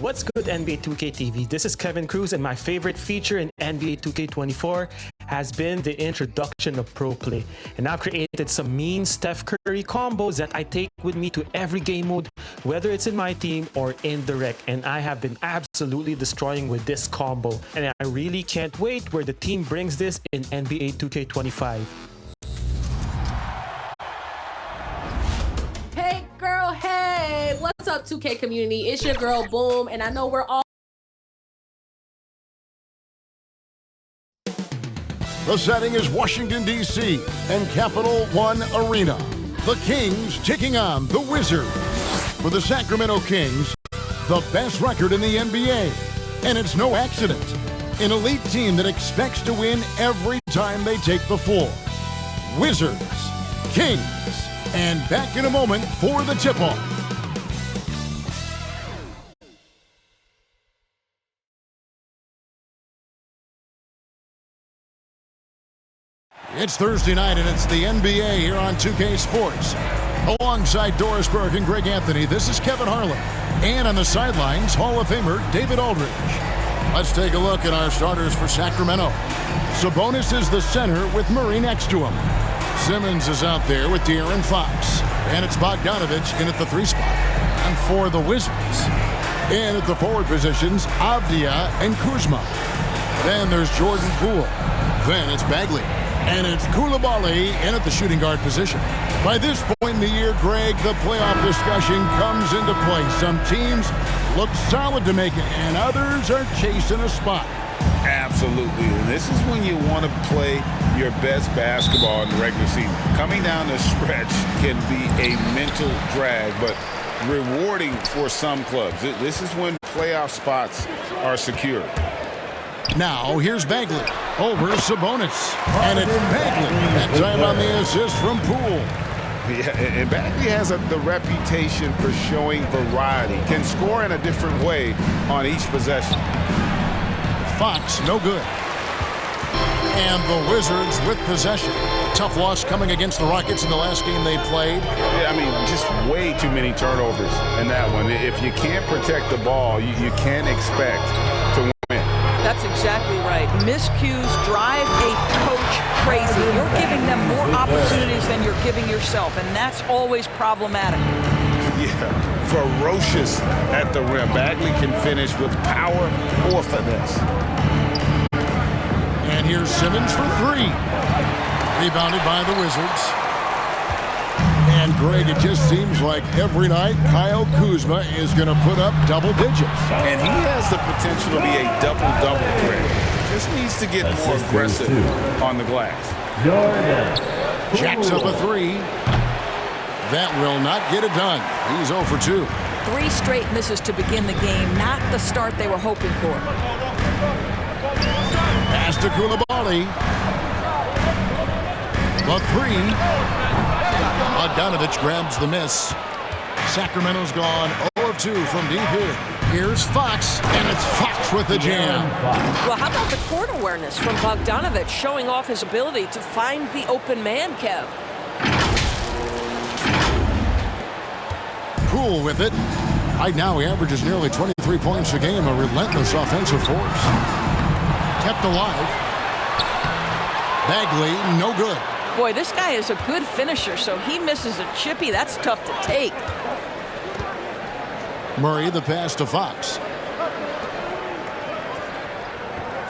What's good, NBA 2K TV? This is Kevin Cruz, and my favorite feature in NBA 2K24 has been the introduction of Pro Play. And I've created some mean Steph Curry combos that I take with me to every game mode, whether it's in my team or in the rec. And I have been absolutely destroying with this combo. And I really can't wait where the team brings this in NBA 2K25. Hey girl, hey! What's up, 2K community? It's your girl, Boom, and I know we're all... The setting is Washington, D.C. and Capital One Arena. The Kings taking on the Wizards. For the Sacramento Kings, the best record in the NBA. And it's no accident. An elite team that expects to win every time they take the floor. Wizards, Kings, and back in a moment for the tip-off. It's Thursday night, and it's the NBA here on 2K Sports. Alongside Doris Burke and Greg Anthony, this is Kevin Harlan. And on the sidelines, Hall of Famer David Aldridge. Let's take a look at our starters for Sacramento. Sabonis is the center with Murray next to him. Simmons is out there with De'Aaron Fox. And it's Bogdanovich in at the 3 spot. And for the Wizards, in at the forward positions, Avdia and Kuzma. Then there's Jordan Poole. Then it's Bagley. And it's Koulibaly in at the shooting guard position. By this point in the year, Greg, the playoff discussion comes into play. Some teams look solid to make it, and others are chasing a spot. Absolutely, and this is when you want to play your best basketball in the regular season. Coming down the stretch can be a mental drag, but rewarding for some clubs. This is when playoff spots are secured. Now, here's Bagley over Sabonis. And it's Bagley. That time on the assist from Poole. Yeah, and Bagley has the reputation for showing variety. Can score in a different way on each possession. Fox, no good. And the Wizards with possession. Tough loss coming against the Rockets in the last game they played. Yeah, I mean, just way too many turnovers in that one. If you can't protect the ball, you can't expect to win. That's exactly right. Miscues drive a coach crazy. You're giving them more opportunities than you're giving yourself, and that's always problematic. Yeah, ferocious at the rim. Bagley can finish with power or finesse. And here's Simmons for 3. Rebounded by the Wizards. And Greg, it just seems like every night Kyle Kuzma is going to put up double digits. And he has the potential to be a double-double threat. Just needs to get more aggressive on the glass. Jacks up a 3. That will not get it done. He's 0 for 2. 3 straight misses to begin the game, not the start they were hoping for. Pass to Koulibaly. The 3. Bogdanovich grabs the miss. Sacramento's gone 0 of 2 from deep here. Here's Fox, and it's Fox with the jam. Well, how about the court awareness from Bogdanovich showing off his ability to find the open man, Kev? Poole with it. Right now he averages nearly 23 points a game, a relentless offensive force. Kept alive. Bagley, no good. Boy, this guy is a good finisher, so he misses a chippy. That's tough to take. Murray, the pass to Fox.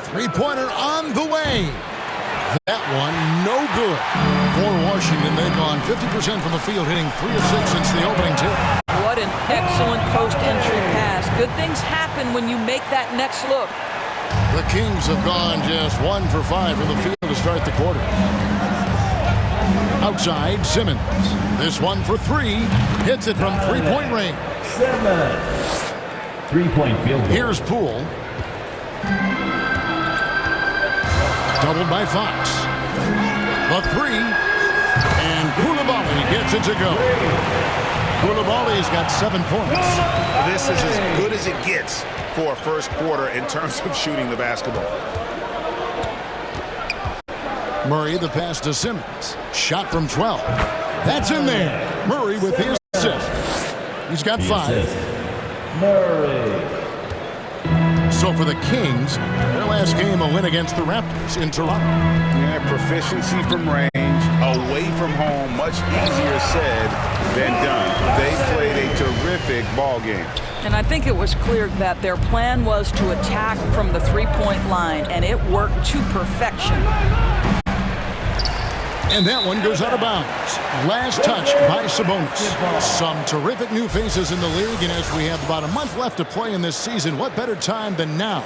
3-pointer on the way. That one, no good. For Washington, they've gone 50% from the field, hitting 3 of 6 since the opening tip. What an excellent post-entry pass. Good things happen when you make that next look. The Kings have gone just 1 for 5 from the field to start the quarter. Outside, Simmons. This one for 3. Hits it from 3-point range. Simmons. 3-point field goal. Here's Poole. Doubled by Fox. The 3. And Koulibaly gets it to go. Koulibaly's got 7 points. This is as good as it gets for a first quarter in terms of shooting the basketball. Murray, the pass to Simmons. Shot from 12. That's in there. Murray with the assist. He's got 5. Murray. So for the Kings, their last game a win against the Raptors in Toronto. Yeah, proficiency from range, away from home, much easier said than done. They played a terrific ball game. And I think it was clear that their plan was to attack from the three-point line, and it worked to perfection. And that one goes out of bounds. Last touch by Sabonis. Some terrific new faces in the league, and as we have about a month left to play in this season, what better time than now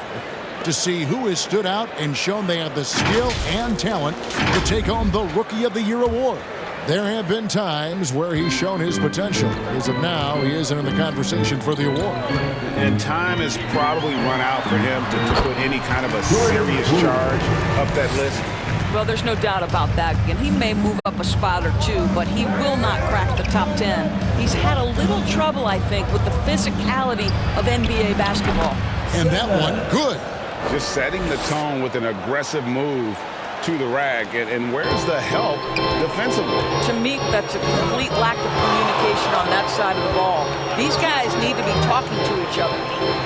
to see who has stood out and shown they have the skill and talent to take home the Rookie of the Year award. There have been times where he's shown his potential. As of now, he isn't in the conversation for the award. And time has probably run out for him to put any kind of a serious charge up that list. Well, there's no doubt about that. And he may move up a spot or two, but he will not crack the top 10. He's had a little trouble, I think, with the physicality of NBA basketball. And that one, good. Just setting the tone with an aggressive move to the rack. And where's the help defensively? To me, that's a complete lack of communication on that side of the ball. These guys need to be talking to each other.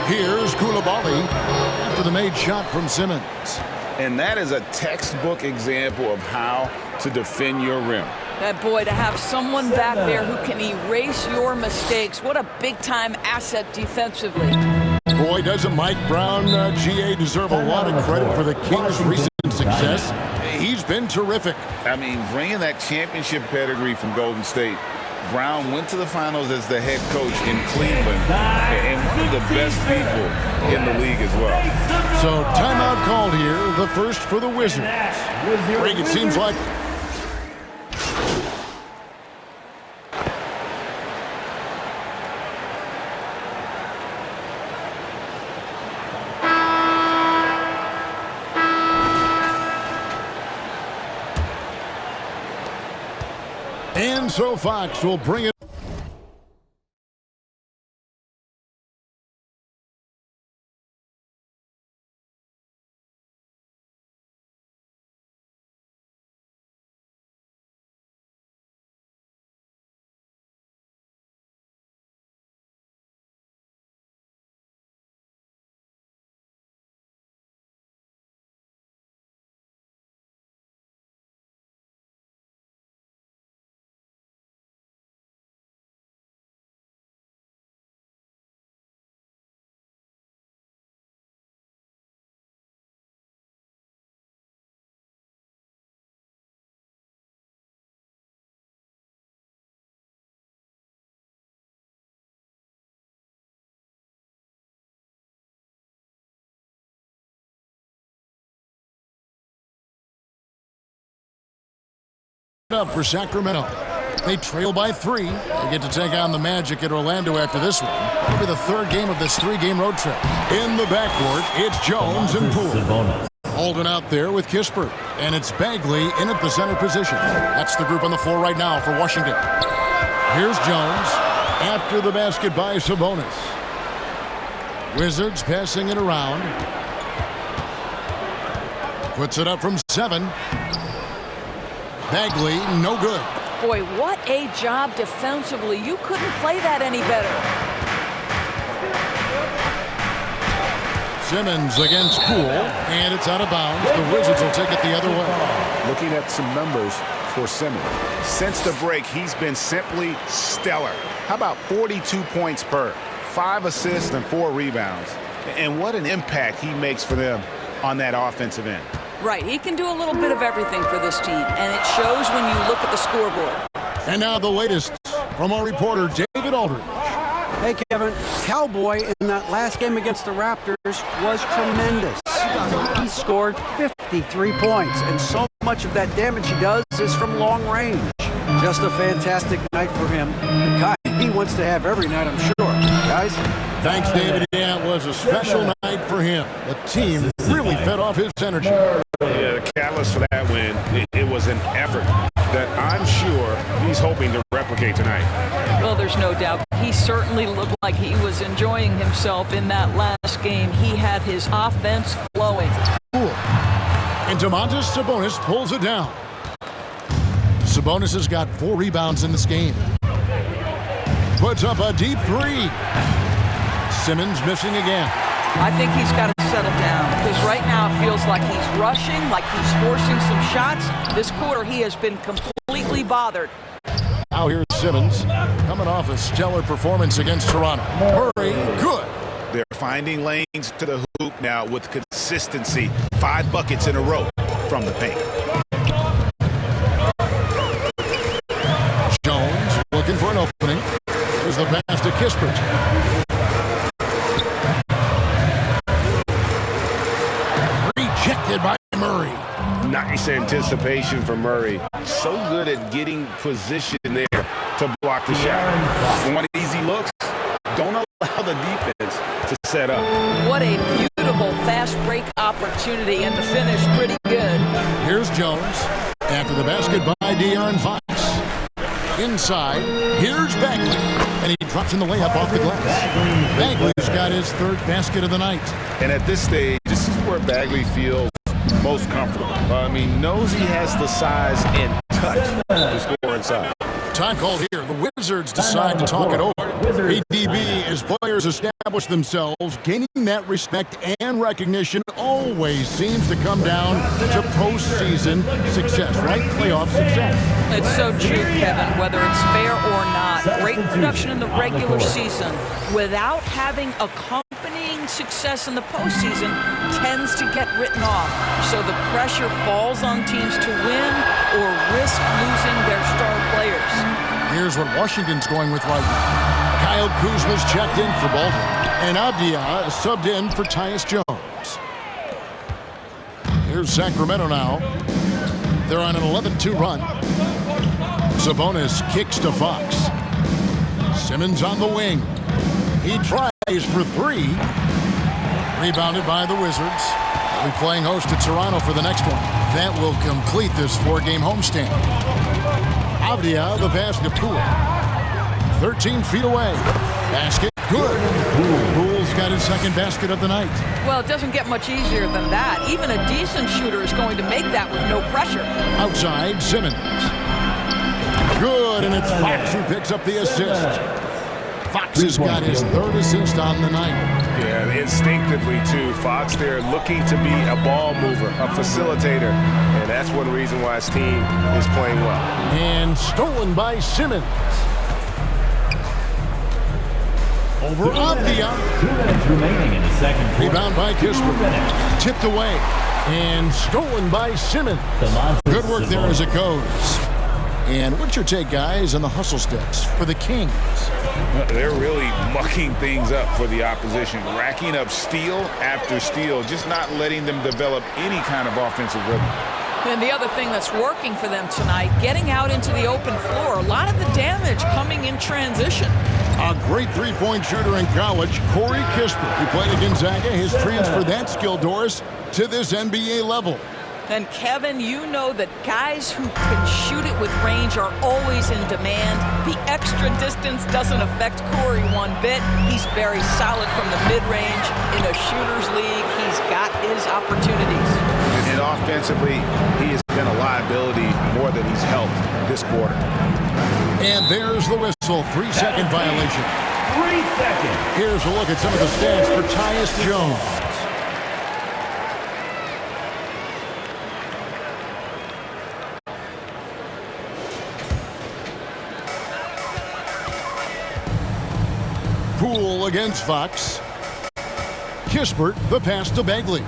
Here's Koulibaly after the made shot from Simmons. And that is a textbook example of how to defend your rim. That boy, to have someone back there who can erase your mistakes, what a big-time asset defensively. Boy, doesn't Mike Brown, GA, deserve a lot of credit for the Kings' recent success. He's been terrific. I mean, bringing that championship pedigree from Golden State, Brown went to the finals as the head coach in Cleveland and one of the best people in the league as well. So timeout called here, the first for the Wizards. Greg, it seems like and so Fox will bring it. Up for Sacramento. They trail by 3. They get to take on the Magic at Orlando after this one. It'll be the third game of this 3-game road trip. In the backcourt, it's Jones and Poole. Holding out there with Kispert. And it's Bagley in at the center position. That's the group on the floor right now for Washington. Here's Jones after the basket by Sabonis. Wizards passing it around. Puts it up from 7. Bagley, no good. Boy, what a job defensively. You couldn't play that any better. Simmons against Poole, and it's out of bounds. The Wizards will take it the other way. Looking at some numbers for Simmons. Since the break, he's been simply stellar. How about 42 points per, 5 assists and 4 rebounds. And what an impact he makes for them on that offensive end. Right, he can do a little bit of everything for this team, and it shows when you look at the scoreboard. And now the latest from our reporter, David Aldridge. Hey, Kevin, Cowboy in that last game against the Raptors was tremendous. He scored 53 points, and so much of that damage he does is from long range. Just a fantastic night for him. The kind he wants to have every night, I'm sure. Guys? Thanks, David. Yeah, it was a special night for him. The team really fed off his energy. Yeah, the catalyst for that win, it was an effort that I'm sure he's hoping to replicate tonight. Well, there's no doubt. He certainly looked like he was enjoying himself in that last game. He had his offense flowing. Cool. And Domantas Sabonis pulls it down. Sabonis has got 4 rebounds in this game. Puts up a deep 3. Simmons missing again. I think he's got to settle down because right now it feels like he's rushing, like he's forcing some shots. This quarter, he has been completely bothered. Now here's Simmons coming off a stellar performance against Toronto. Murray, good. They're finding lanes to the hoop now with consistency. 5 buckets in a row from the paint. Jones looking for an opening. Here's the pass to Kispert. Rejected by Murray. Nice anticipation for Murray. So good at getting position there to block the shot. Want easy looks? Don't allow the defense to set up. What a beautiful fast break opportunity, and the finish pretty good. Here's Jones after the basket by De'Aaron Fox. Inside, here's Bagley, and he drops in the layup off the glass. Bagley's got his 3rd basket of the night. And at this stage, this is where Bagley feels most comfortable. Knows he has the size and touch to score inside. Time called here. The Wizards decide to talk it over. ADB, as players establish themselves, gaining that respect and recognition always seems to come down to postseason success, right? Playoff success. It's so true, Kevin, whether it's fair or not. Great production in the regular season without having accompanying success in the postseason tends to get written off. So the pressure falls on teams to win or risk losing their star players. Here's what Washington's going with right now. Kyle Kuzma's checked in for Baldwin, and Avdia subbed in for Tyus Jones. Here's Sacramento now. They're on an 11-2 run. Sabonis kicks to Fox. Simmons on the wing. He tries for 3. Rebounded by the Wizards. They'll be playing host to Toronto for the next one. That will complete this 4-game homestand. Avdia, the pass to Poole. 13 feet away. Basket, good. Poole's got his 2nd basket of the night. Well, it doesn't get much easier than that. Even a decent shooter is going to make that with no pressure. Outside, Simmons. Good, and it's Fox who picks up the assist. Fox has got his 3rd assist on the night. Yeah, instinctively, too. Fox there looking to be a ball mover, a facilitator. And that's one reason why his team is playing well. And stolen by Simmons. Over Avdia. 2 minutes remaining in the second quarter. Rebound by Kispert. Tipped away. And stolen by Simmons. Good work there as it goes. And what's your take, guys, on the hustle steps for the Kings? They're really mucking things up for the opposition, racking up steal after steal, just not letting them develop any kind of offensive rhythm. And the other thing that's working for them tonight, getting out into the open floor. A lot of the damage coming in transition. A great 3-point shooter in college, Corey Kispert, who played at Gonzaga, has transferred that skill, Doris, to this NBA level. And Kevin, you know that guys who can shoot it with range are always in demand. The extra distance doesn't affect Corey one bit. He's very solid from the mid-range. In a shooter's league, he's got his opportunities. And offensively, he has been a liability more than he's helped this quarter. And there's the whistle. 3-second violation. 3 seconds. Here's a look at some of the stats for Tyus Jones. Poole against Fox. Kispert, the pass to Bagley.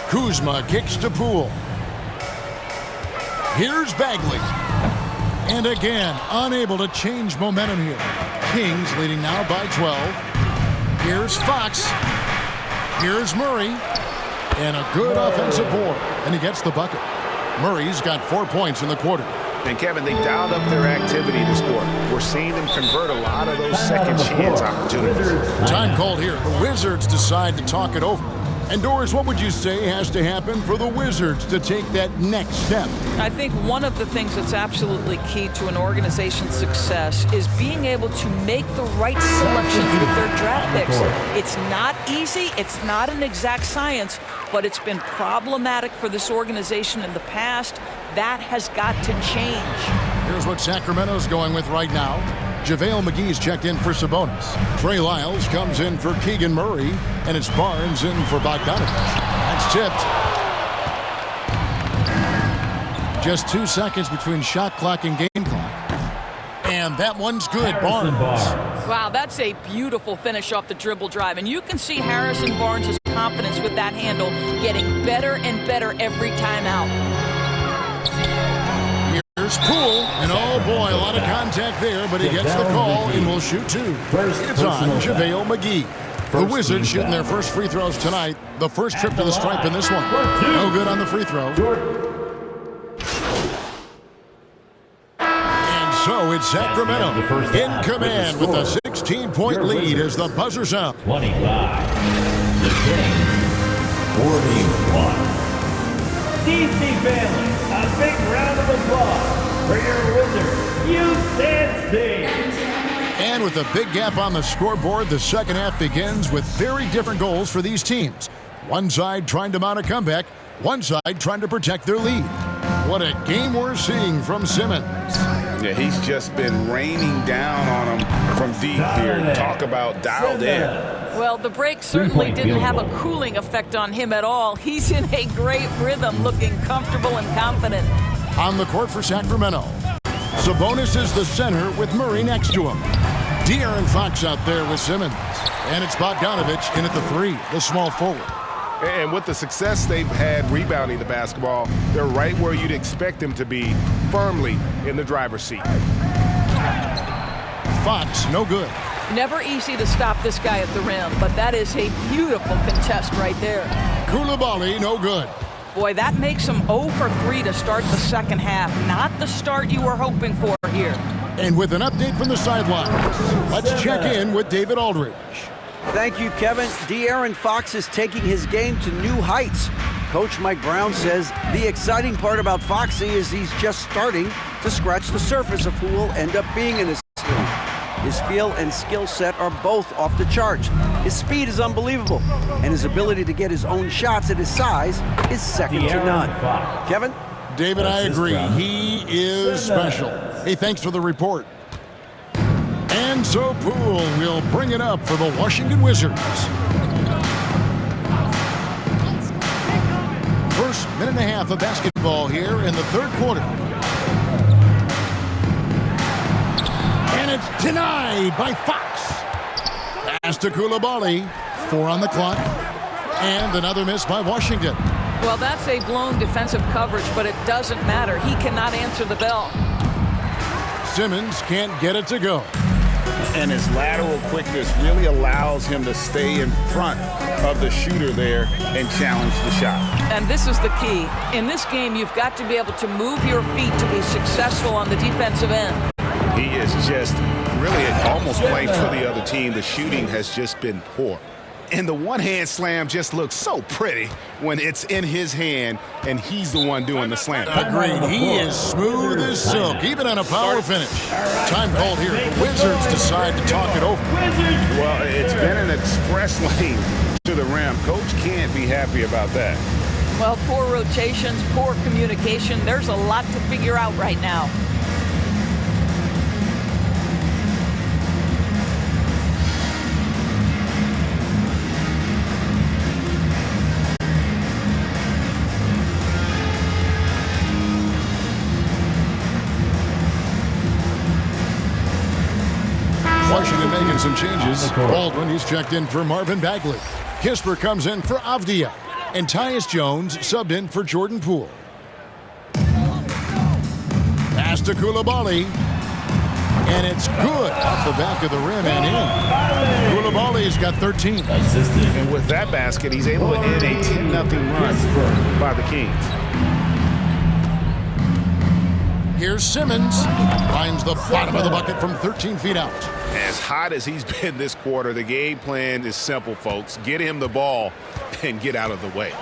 Kuzma kicks to Poole. Here's Bagley. And again, unable to change momentum here. Kings leading now by 12. Here's Fox. Here's Murray. And a good offensive board. And he gets the bucket. Murray's got 4 points in the quarter. And Kevin, they dialed up their activity this quarter. We're seeing them convert a lot of those second chance opportunities. Time called here. The Wizards decide to talk it over. And Doris, what would you say has to happen for the Wizards to take that next step? I think one of the things that's absolutely key to an organization's success is being able to make the right selections with their draft picks. It's not easy. It's not an exact science, but it's been problematic for this organization in the past. That has got to change. Here's what Sacramento's going with right now. JaVale McGee's checked in for Sabonis. Trey Lyles comes in for Keegan Murray, and it's Barnes in for Bogdanovich. That's tipped. Just 2 seconds between shot clock and game clock. And that one's good, Barnes. Wow, that's a beautiful finish off the dribble drive. And you can see Harrison Barnes' confidence with that handle getting better and better every time out. Here's Poole, and oh boy, a lot of contact there, but he gets the call and will shoot 2. It's on JaVale McGee. The Wizards shooting their first free throws tonight. The first trip to the stripe in this one. No good on the free throw. And so it's Sacramento in command with a 16-point lead as the buzzer sounds. 25. The game. 41. DC family, a big round of applause for your Wizards, Houston State. And with a big gap on the scoreboard, the second half begins with very different goals for these teams. One side trying to mount a comeback, one side trying to protect their lead. What a game we're seeing from Simmons. Yeah, he's just been raining down on him from deep here. Talk about dialed in. Well, the break certainly didn't have a cooling effect on him at all. He's in a great rhythm, looking comfortable and confident. On the court for Sacramento, Sabonis is the center with Murray next to him. De'Aaron Fox out there with Simmons. And it's Bogdanovich in at the 3, the small forward. And with the success they've had rebounding the basketball, they're right where you'd expect them to be, firmly in the driver's seat. Fox, no good. Never easy to stop this guy at the rim, but that is a beautiful contest right there. Koulibaly, no good. Boy, that makes him 0 for 3 to start the second half. Not the start you were hoping for here. And with an update from the sidelines, let's check in with David Aldridge. Thank you, Kevin. De'Aaron Fox is taking his game to new heights. Coach Mike Brown says the exciting part about Foxy is he's just starting to scratch the surface of who will end up being in this league. His feel and skill set are both off the charts. His speed is unbelievable, and his ability to get his own shots at his size is second to none. Kevin? David, I agree. He is special. Hey, thanks for the report. And so Poole will bring it up for the Washington Wizards. First minute and a half of basketball here in the third quarter. And it's denied by Fox. Pass to Koulibaly. 4 on the clock. And another miss by Washington. Well, that's a blown defensive coverage, but it doesn't matter. He cannot answer the bell. Simmons can't get it to go. And his lateral quickness really allows him to stay in front of the shooter there and challenge the shot. And this is the key. In this game, you've got to be able to move your feet to be successful on the defensive end. He is just really almost playing for the other team. The shooting has just been poor. And the one-hand slam just looks so pretty when it's in his hand and he's the one doing the slam. Agreed. He is smooth as silk, even on a power finish. Time called here. Wizards decide to talk it over. Well, it's been an express lane to the rim. Coach can't be happy about that. Well, poor rotations, poor communication. There's a lot to figure out right now. Washington making some changes. Baldwin, he's checked in for Marvin Bagley. Kisper comes in for Avdia. And Tyus Jones subbed in for Jordan Poole. Pass to Koulibaly. And it's good off the back of the rim and in. Koulibaly's got 13. And with that basket, he's able to end a 10-0 run by the Kings. Here's Simmons. Finds the bottom of the bucket from 13 feet out. As hot as he's been this quarter, the game plan is simple, folks. Get him the ball and get out of the way.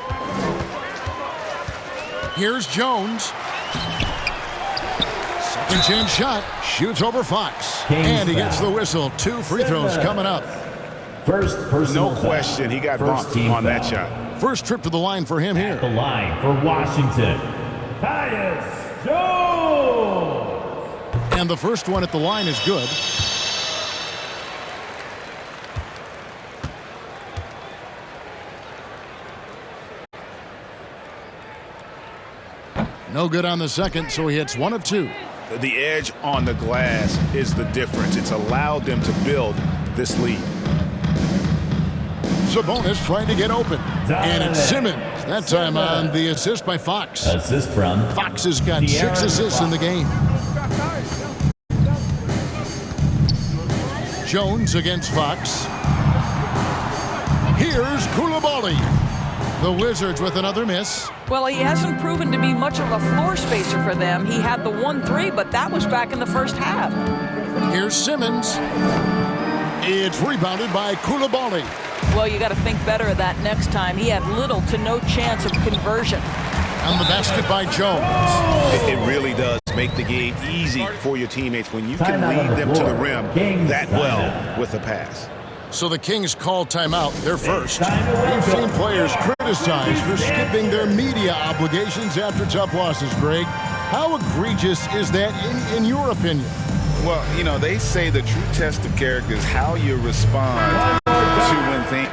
Here's Jones. Second chance shot. Shoots over Fox. And he gets the whistle. 2 free throws coming up. First personal No question, he got bumped on that shot. First trip to the line for him here. The line for Washington, Tyus Jones. And the first one at the line is good. No good on the second, so he hits 1 of 2. The edge on the glass is the difference. It's allowed them to build this lead. Sabonis trying to get open. And it's Simmons. That time on the assist by Fox. Assist from Fox has got 6 assists in the game. Jones against Fox. Here's Koulibaly. The Wizards with another miss. Well, he hasn't proven to be much of a floor spacer for them. He had the 1-3, but that was back in the first half. Here's Simmons. It's rebounded by Koulibaly. Well, you got to think better of that next time. He had little to no chance of conversion. On the basket by Jones. It really does make the game easy for your teammates when you can lead them to the rim that well with a pass. So the Kings call timeout, their first. We've seen players criticized for skipping their media obligations after tough losses, Greg. How egregious is that in your opinion? Well, you know, they say the true test of character is how you respond to when things...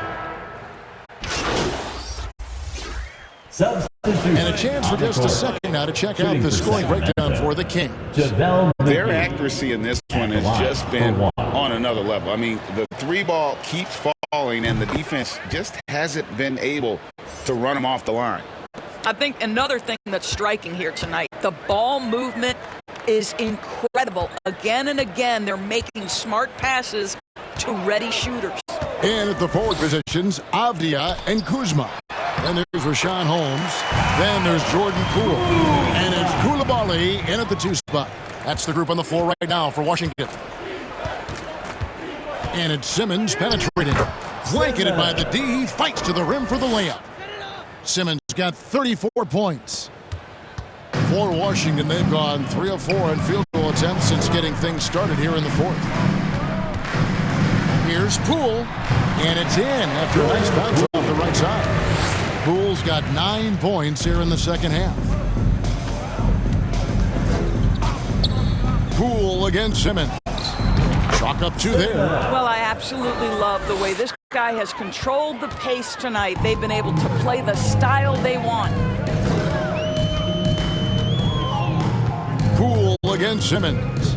And a chance for just a second now to check out the scoring breakdown for the Kings. Their accuracy in this one has just been on another level. I mean, the 3-ball keeps falling, and the defense just hasn't been able to run them off the line. I think another thing that's striking here tonight, the ball movement is incredible. Again and again, they're making smart passes to ready shooters. And at the forward positions, Avdia and Kuzma. Then there's Rashawn Holmes. Then there's Jordan Poole. And it's Koulibaly in at the 2 spot. That's the group on the floor right now for Washington. And it's Simmons penetrating. Blanketed by the D. He fights to the rim for the layup. Simmons got 34 points. For Washington, they've gone 3 of 4 on field goal attempts since getting things started here in the fourth. Here's Poole. And it's in after a nice bounce off the right side. Poole's got 9 points here in the second half. Poole against Simmons. Chalk up 2 there. Well, I absolutely love the way this guy has controlled the pace tonight. They've been able to play the style they want. Poole against Simmons.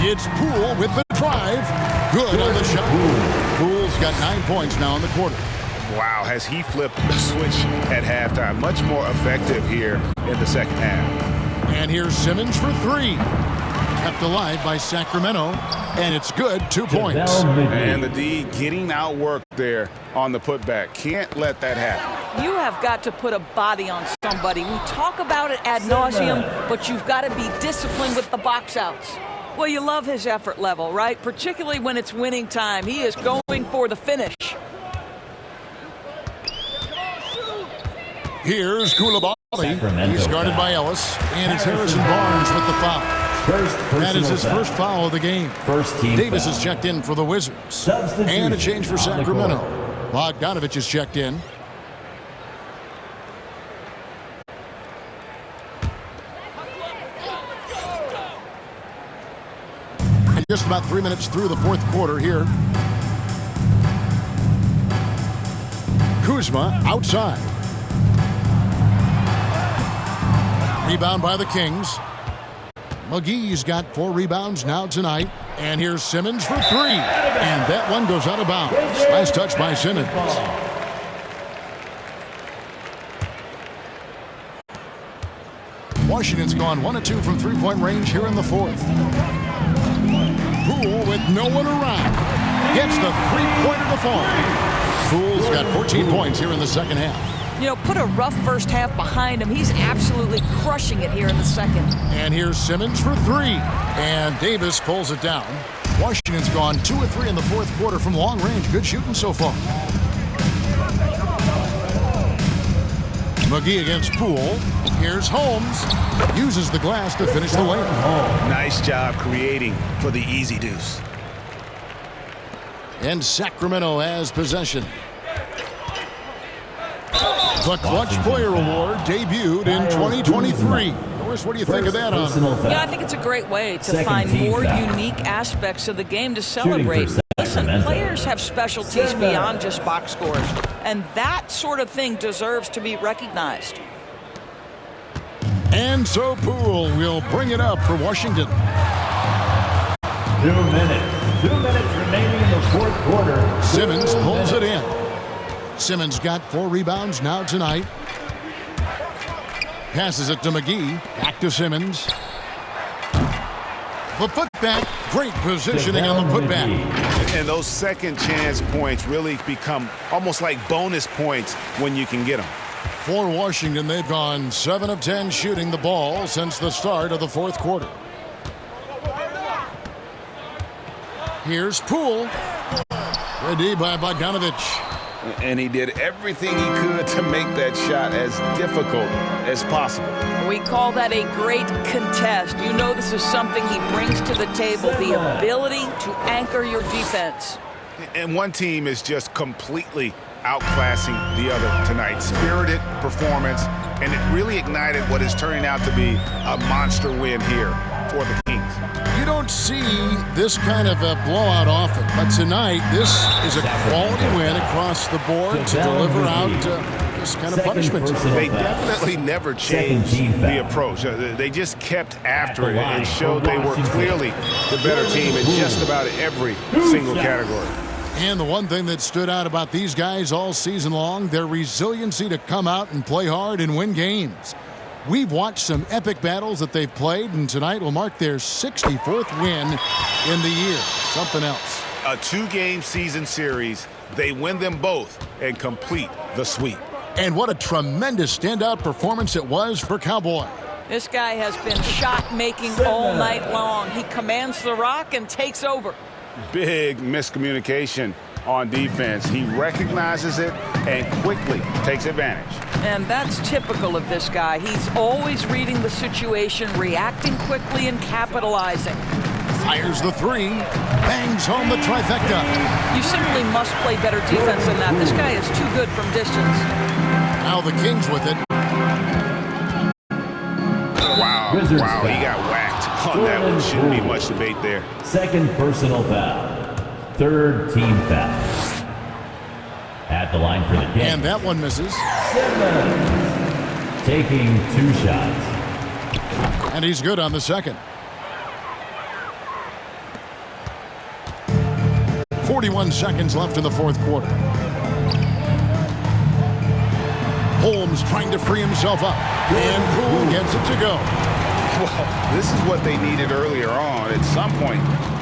It's Poole with the drive. Good on the shot. Poole's got 9 points now in the quarter. Wow, has he flipped the switch at halftime. Much more effective here in the second half. And here's Simmons for 3. Kept alive by Sacramento, and it's good, 2 points. And the D getting outworked there on the putback. Can't let that happen. You have got to put a body on somebody. We talk about it ad nauseum, but you've got to be disciplined with the box outs. Well, you love his effort level, right? Particularly when it's winning time. He is going for the finish. Here's Koulibaly. He's guarded by Ellis, and it's Harrison Barnes with the foul. That is his first foul of the game. Davis is checked in for the Wizards. And a change for Sacramento. Bogdanovich is checked in. And just about 3 minutes through the fourth quarter here. Kuzma outside. Rebound by the Kings. McGee's got 4 rebounds now tonight. And here's Simmons for 3. And that one goes out of bounds. Nice touch by Simmons. Washington's gone 1 of 2 from 3-point range here in the fourth. Poole with no one around. Gets the 3-pointer to fall. Poole's got 14 points here in the second half. You know, put a rough first half behind him. He's absolutely crushing it here in the second. And here's Simmons for 3. And Davis pulls it down. Washington's gone 2 of 3 in the fourth quarter from long range. Good shooting so far. McGee against Poole. Here's Holmes. Uses the glass to finish the layup. Nice job creating for the easy deuce. And Sacramento has possession. The Clutch Player Award debuted in 2023. There were Doris, what do you think of that? Yeah, I think it's a great way to Second find team more foul. unique aspects of the game to Shooting celebrate. for Listen, Sacramento. players have specialties beyond just box scores, and that sort of thing deserves to be recognized. And so Poole will bring it up for Washington. 2 minutes. 2 minutes remaining in the fourth quarter. Simmons pulls it in. Simmons got 4 rebounds now tonight. Passes it to McGee. Back to Simmons. The putback. Great positioning on the putback. And those second chance points really become almost like bonus points when you can get them. For Washington, they've gone 7 of 10 shooting the ball since the start of the fourth quarter. Here's Poole. Ready by Bogdanovich. And he did everything he could to make that shot as difficult as possible. We call that a great contest. You know this is something he brings to the table, the ability to anchor your defense. And one team is just completely outclassing the other tonight. Spirited performance, and it really ignited what is turning out to be a monster win here for the Kings. You don't see this kind of a blowout often, but tonight this is a quality win across the board to deliver out this kind of punishment. They definitely never changed the approach. They just kept after it and showed they were clearly the better team in just about every single category. And the one thing that stood out about these guys all season long, their resiliency to come out and play hard and win games. We've watched some epic battles that they've played, and tonight will mark their 64th win in the year. Something else. A 2-game season series, they win them both and complete the sweep. And what a tremendous standout performance it was for Cowboy. This guy has been shot-making all night long. He commands the rock and takes over. Big miscommunication on defense. He recognizes it and quickly takes advantage. And that's typical of this guy. He's always reading the situation, reacting quickly, and capitalizing. Fires the 3, bangs home the trifecta. You simply must play better defense than that. This guy is too good from distance. Now the Kings with it. Wow, he got whacked on that one. Shouldn't be much debate there. Second personal foul. Third team foul. At the line for the Kings. And that one misses. Simmons taking 2 shots. And he's good on the second. 41 seconds left in the fourth quarter. Holmes trying to free himself up. And Poole gets it to go. Well, this is what they needed earlier on. At some point,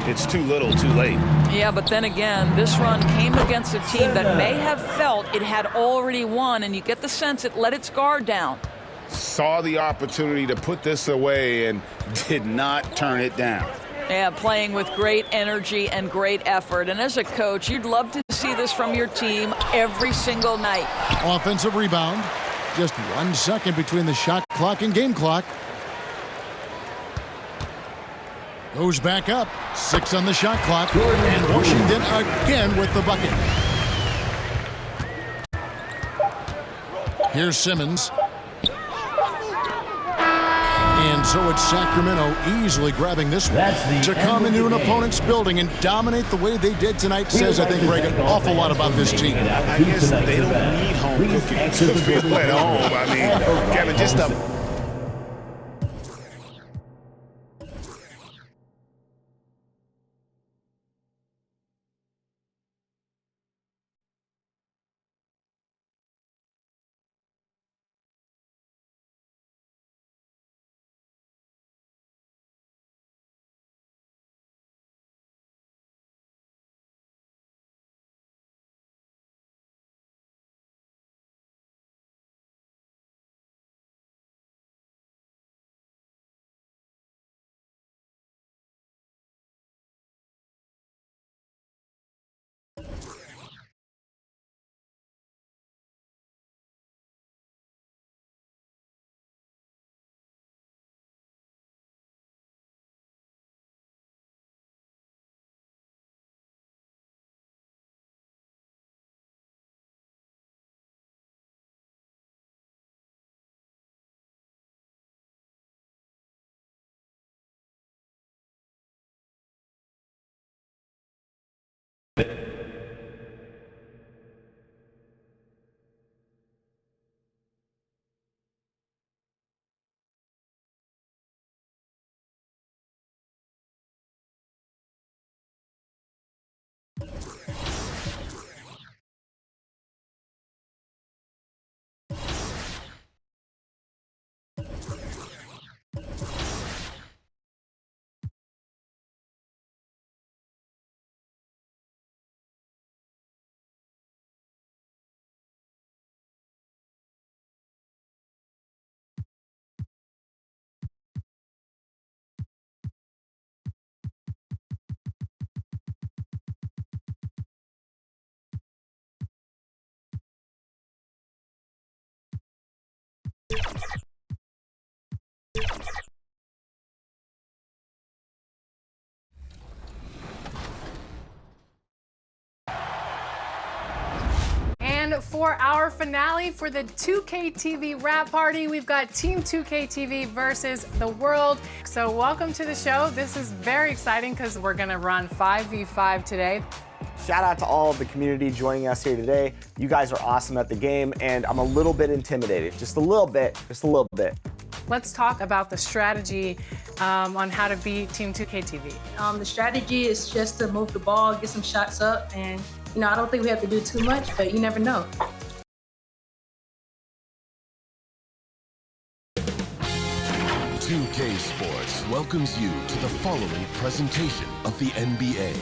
it's too little, too late. Yeah, but then again, this run came against a team that may have felt it had already won, and you get the sense it let its guard down. Saw the opportunity to put this away and did not turn it down. Yeah, playing with great energy and great effort. And as a coach, you'd love to see this from your team every single night. Offensive rebound. Just 1 second between the shot clock and game clock. Goes back up. 6 on the shot clock. And Washington again with the bucket. Here's Simmons. And so it's Sacramento easily grabbing this one. To come into an opponent's building and dominate the way they did tonight says, I think, Greg, an awful lot about this team. I guess they don't need home cooking to feel at home. I mean, Kevin, just a for our finale for the 2K TV wrap party. We've got Team 2K TV versus the world. So welcome to the show. This is very exciting because we're going to run 5v5 today. Shout out to all of the community joining us here today. You guys are awesome at the game, and I'm a little bit intimidated. Just a little bit. Let's talk about the strategy on how to beat Team 2K TV. The strategy is just to move the ball, get some shots up, and I don't think we have to do too much, but you never know. .2K Sports welcomes you to the following presentation of the NBA.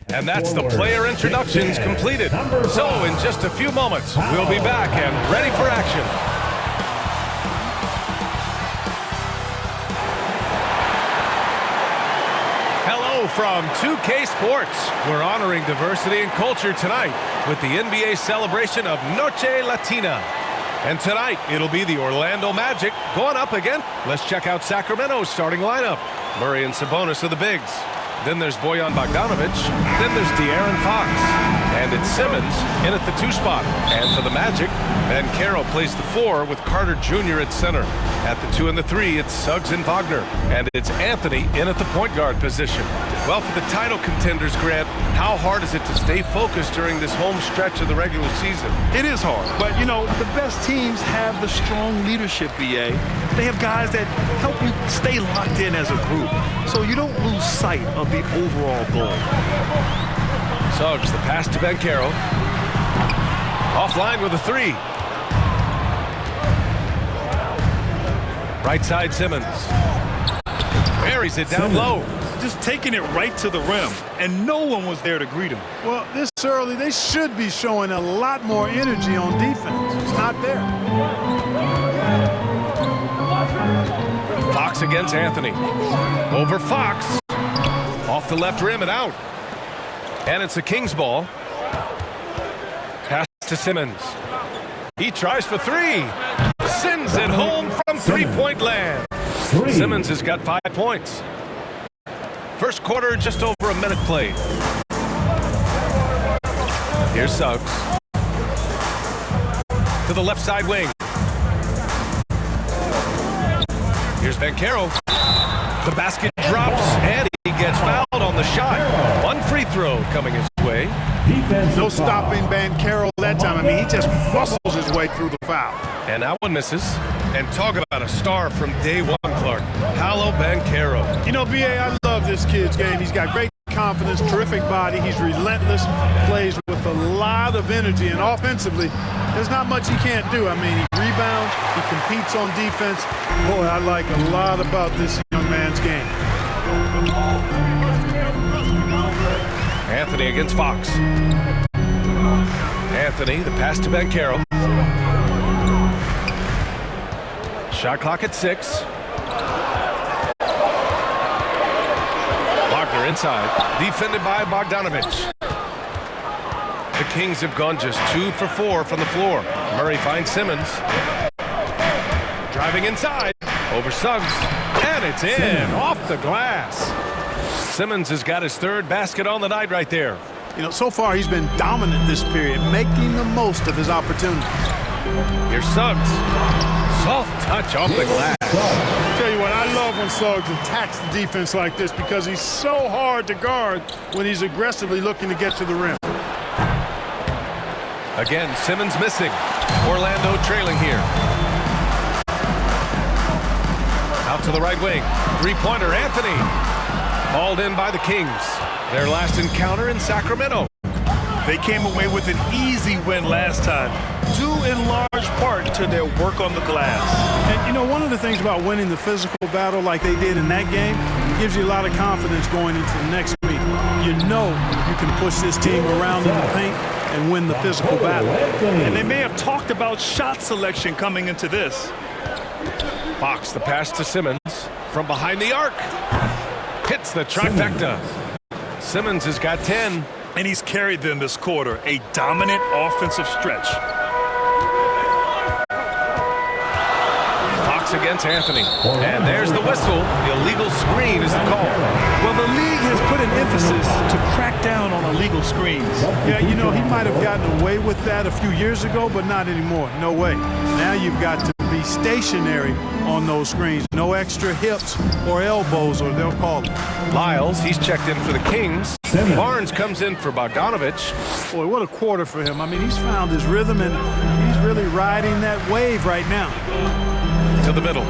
And that's the player introductions completed. So in just a few moments, we'll be back and ready for action. Hello from 2K Sports. We're honoring diversity and culture tonight with the NBA celebration of Noche Latina. And tonight, it'll be the Orlando Magic going up again. Let's check out Sacramento's starting lineup. Murray and Sabonis are the bigs. Then there's Bojan Bogdanovic. Then there's De'Aaron Fox. And it's Simmons in at the 2 spot. And for the Magic, Banchero plays the 4 with Carter Jr. at center. At the 2 and the 3, it's Suggs and Wagner. And it's Anthony in at the point guard position. Well, for the title contenders, Grant, how hard is it to stay focused during this home stretch of the regular season? It is hard, but you know, the best teams have the strong leadership, BA. They have guys that help you stay locked in as a group, so you don't lose sight of the overall goal. Suggs, the pass to Banchero. Offline with a 3. Right side Simmons. Buries it down low. Just taking it right to the rim, and no one was there to greet him. Well, this early, they should be showing a lot more energy on defense. It's not there. Fox against Anthony. Over Fox. Off the left rim and out. And it's a Kings ball. Pass to Simmons. He tries for 3. Sends it home from three-point land. Simmons has got 5 points. First quarter, just over a minute played. Here's Suggs. To the left side wing. Here's Banchero. The basket drops, and he gets fouled on the shot. 1 free throw coming his way. No stopping Banchero that time. I mean, he just muscles his way through the foul. And that one misses. And talk about a star from day one, Clark. Paolo Banchero. You know, BA, I love this kid's game. He's got great confidence, terrific body. He's relentless, plays with a lot of energy, and offensively, there's not much he can't do. I mean, he rebounds, he competes on defense. Boy, I like a lot about this young man's game. Anthony against Fox. Anthony, the pass to Banchero. Shot clock at 6. Wagner inside, defended by Bogdanovic. The Kings have gone just 2 for 4 from the floor. Murray finds Simmons. Driving inside, over Suggs, and it's in, off the glass. Simmons has got his 3rd basket on the night right there. You know, so far he's been dominant this period, making the most of his opportunity. Here's Suggs. Soft touch off the glass. Tell you what, I love when Suggs attacks the defense like this because he's so hard to guard when he's aggressively looking to get to the rim. Again, Simmons missing. Orlando trailing here. Out to the right wing. 3-pointer, Anthony. Hauled in by the Kings. Their last encounter in Sacramento. They came away with an easy win last time, due in large part to their work on the glass. And you know, one of the things about winning the physical battle like they did in that game, it gives you a lot of confidence going into the next week. You know you can push this team around in the paint and win the physical battle. And they may have talked about shot selection coming into this. Fox, the pass to Simmons from behind the arc. Hits the trifecta. Simmons has got 10. And he's carried them this quarter, a dominant offensive stretch. Fox against Anthony. And there's the whistle. The illegal screen is the call. Well, the league has put an emphasis illegal screens. Yeah, you know, he might have gotten away with that a few years ago, but not anymore. No way. Now you've got to be stationary on those screens. No extra hips or elbows, or they'll call it. Lyles, he's checked in for the Kings. Barnes comes in for Bogdanovich. Boy, what a quarter for him. I mean, he's found his rhythm, and he's really riding that wave right now. To the middle.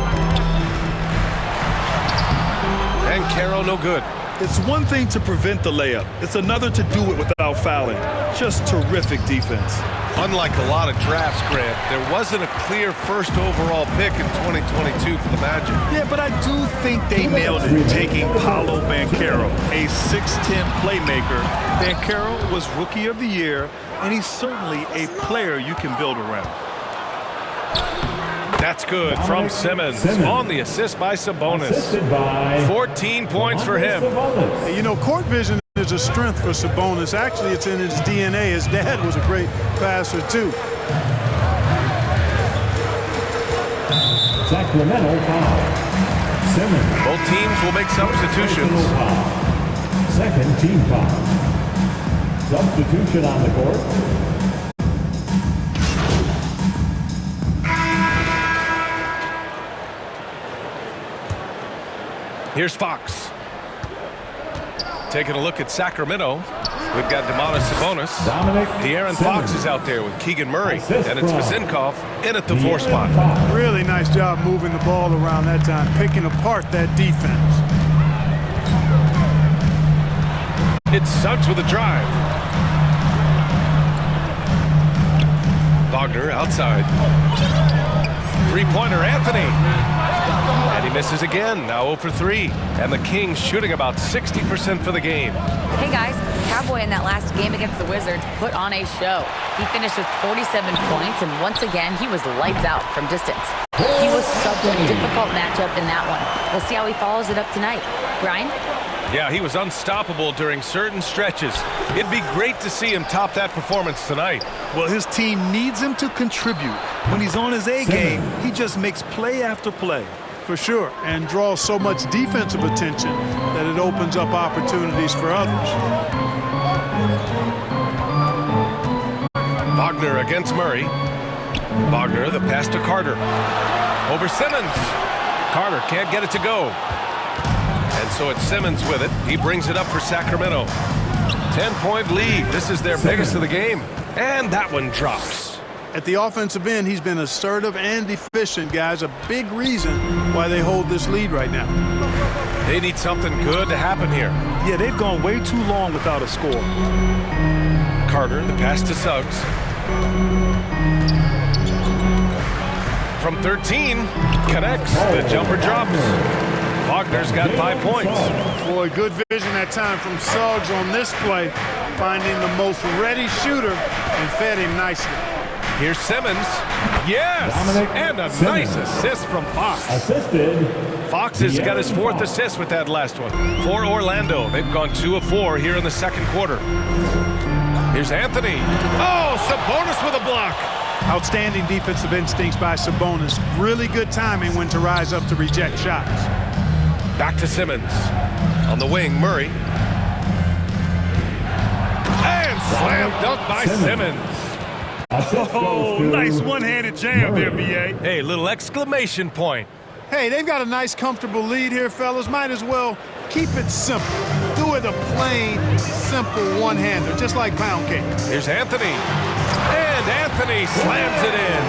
And Carroll, no good. It's one thing to prevent the layup. It's another to do it without fouling. Just terrific defense. Unlike a lot of drafts, Grant, there wasn't a clear first overall pick in 2022 for the Magic. Yeah, but I do think they nailed it, taking Paolo Banchero, a 6'10 playmaker. Banchero was Rookie of the Year, and he's certainly a player you can build around. That's good from Simmons on the assist by Sabonis. 14 points for him. You know, court vision is a strength for Sabonis. Actually, it's in his DNA. His dad was a great passer, too. Sacramento foul. Simmons. Both teams will make substitutions. Second team foul. Substitution on the court. Here's Fox. Taking a look at Sacramento. We've got Domantas Sabonis. De'Aaron Fox is out there with Keegan Murray. And it's Vezinkov in at the 4 spot. Really nice job moving the ball around that time, picking apart that defense. It's Suggs with a drive. Wagner outside. Three-pointer, Anthony. And he misses again, now 0 for 3. And the Kings shooting about 60% for the game. Hey guys, Cowboy in that last game against the Wizards put on a show. He finished with 47 points, and once again, he was lights out from distance. He was such a difficult matchup in that one. We'll see how he follows it up tonight. Brian? Yeah, he was unstoppable during certain stretches. It'd be great to see him top that performance tonight. Well, his team needs him to contribute. When he's on his A game, he just makes play after play. For sure, and draws so much defensive attention that it opens up opportunities for others. Wagner against Murray. Wagner, the pass to Carter. Over Simmons. Carter can't get it to go. And so it's Simmons with it. He brings it up for Sacramento. 10-point lead. This is their biggest of the game. And that one drops. At the offensive end, he's been assertive and efficient, guys. A big reason why they hold this lead right now. They need something good to happen here. Yeah, they've gone way too long without a score. Carter, the pass to Suggs. From 13, connects. The jumper drops. Wagner's got 5 points. Boy, good vision that time from Suggs on this play, finding the most ready shooter and fed him nicely. Here's Simmons. Yes! And a nice assist from Fox. Assisted. Fox has got his 4th assist with that last one. For Orlando, they've gone 2 of 4 here in the second quarter. Here's Anthony. Oh, Sabonis with a block. Outstanding defensive instincts by Sabonis. Really good timing when to rise up to reject shots. Back to Simmons. On the wing, Murray. And slam dunk by Simmons. Oh, nice one-handed jam there, B.A. Hey, little exclamation point. Hey, they've got a nice, comfortable lead here, fellas. Might as well keep it simple. Do it a plain, simple one-hander, just like pound cake. Here's Anthony. And Anthony slams it in.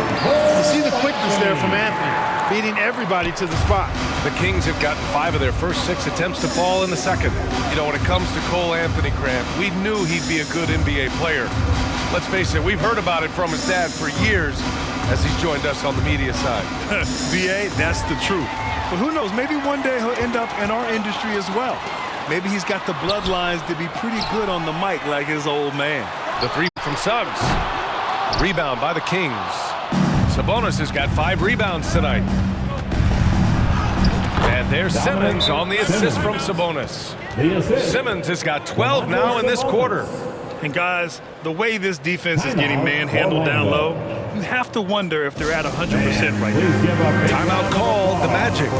You see the quickness there from Anthony, beating everybody to the spot. The Kings have gotten 5 of their first 6 attempts to fall in the second. You know, when it comes to Cole Anthony, Grant, we knew he'd be a good NBA player. Let's face it, we've heard about it from his dad for years as he's joined us on the media side. B.A., that's the truth. But who knows, maybe one day he'll end up in our industry as well. Maybe he's got the bloodlines to be pretty good on the mic like his old man. The 3 from Suggs. Rebound by the Kings. Sabonis has got 5 rebounds tonight. And there's Simmons on the assist from Sabonis. Simmons has got 12 now in this quarter. And guys, the way this defense is getting manhandled down low, You have to wonder if they're at 100% right now. Timeout called, the Magic.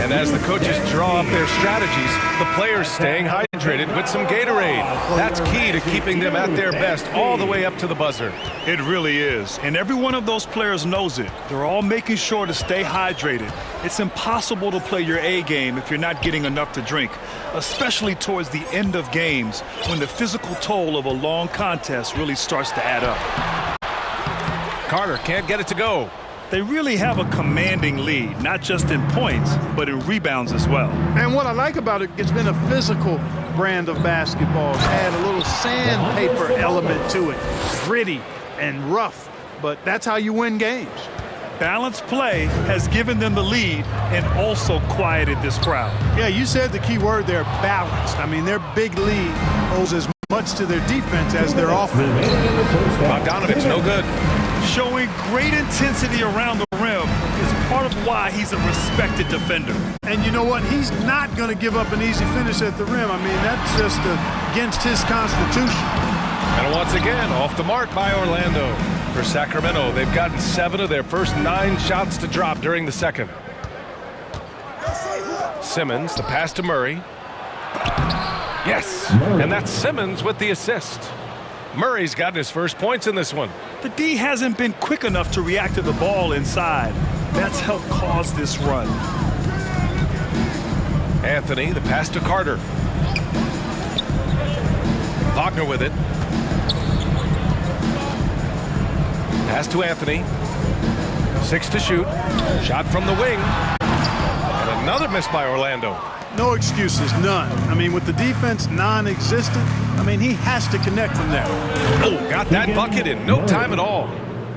And as the coaches draw up their strategies, the players staying hydrated with some Gatorade. That's key to keeping them at their best all the way up to the buzzer. It really is. And every one of those players knows it. They're all making sure to stay hydrated. It's impossible to play your A game if you're not getting enough to drink, especially towards the end of games when the physical toll of a long contest really starts to add up. Carter can't get it to go. They really have a commanding lead, not just in points, but in rebounds as well. And what I like about it, it's been a physical brand of basketball. Add a little sandpaper element to it. Gritty and rough, but that's how you win games. Balanced play has given them the lead and also quieted this crowd. Yeah, you said the key word there, balanced. I mean, their big lead owes as much to their defense as their offense. Bogdanovich, no good. Showing great intensity around the rim is part of why he's a respected defender. And you know what? He's not going to give up an easy finish at the rim. I mean, that's just against his constitution. And once again, off the mark by Orlando. For Sacramento, they've gotten 7 of their first 9 shots to drop during the second. Simmons, the pass to Murray. Yes, and that's Simmons with the assist. Murray's gotten his first points in this one. The D hasn't been quick enough to react to the ball inside. That's helped cause this run. Anthony, the pass to Carter. Wagner with it. Pass to Anthony. 6 to shoot. Shot from the wing. And another miss by Orlando. No excuses, none. I mean, with the defense non-existent, I mean, he has to connect from there. Oh, got that bucket in no time at all.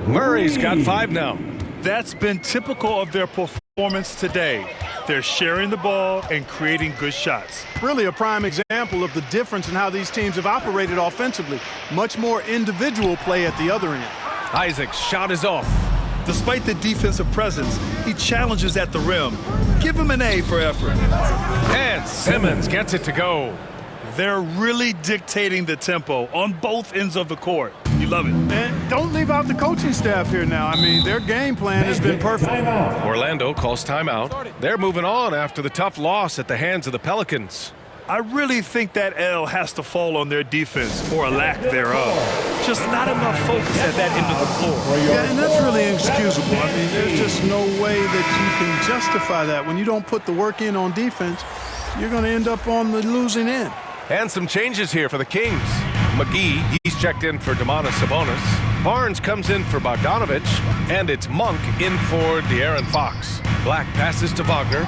Murray's got 5 now. That's been typical of their performance today. They're sharing the ball and creating good shots. Really a prime example of the difference in how these teams have operated offensively. Much more individual play at the other end. Isaac's shot is off. Despite the defensive presence, he challenges at the rim. Give him an A for effort. And Simmons gets it to go. They're really dictating the tempo on both ends of the court. You love it. And don't leave out the coaching staff here now. I mean, their game plan has been perfect. Orlando calls timeout. They're moving on after the tough loss at the hands of the Pelicans. I really think that L has to fall on their defense, or a lack thereof. Just not enough focus at that end of the floor. Yeah, and that's really inexcusable. I mean, there's just no way that you can justify that. When you don't put the work in on defense, you're going to end up on the losing end. And some changes here for the Kings. McGee, he's checked in for Domantas Sabonis. Barnes comes in for Bogdanovich. And it's Monk in for De'Aaron Fox. Black passes to Wagner.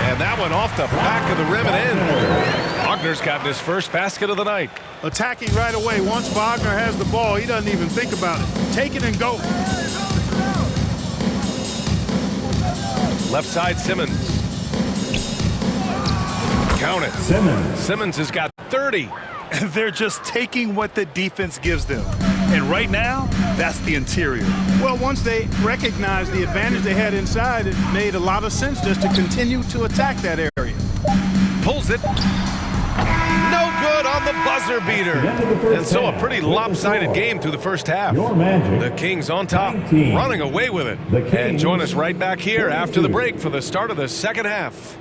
And that one off the back of the rim and in. Wagner's gotten his first basket of the night. Attacking right away. Once Wagner has the ball, he doesn't even think about it. Take it and go. Left side, Simmons. Count it. Simmons has got 30. They're just taking what the defense gives them. And right now, that's the interior. Well, once they recognized the advantage they had inside, it made a lot of sense just to continue to attack that area. Pulls it. No good on the buzzer beater. And so a pretty lopsided game through the first half. The Kings on top, running away with it. And join us right back here after the break for the start of the second half.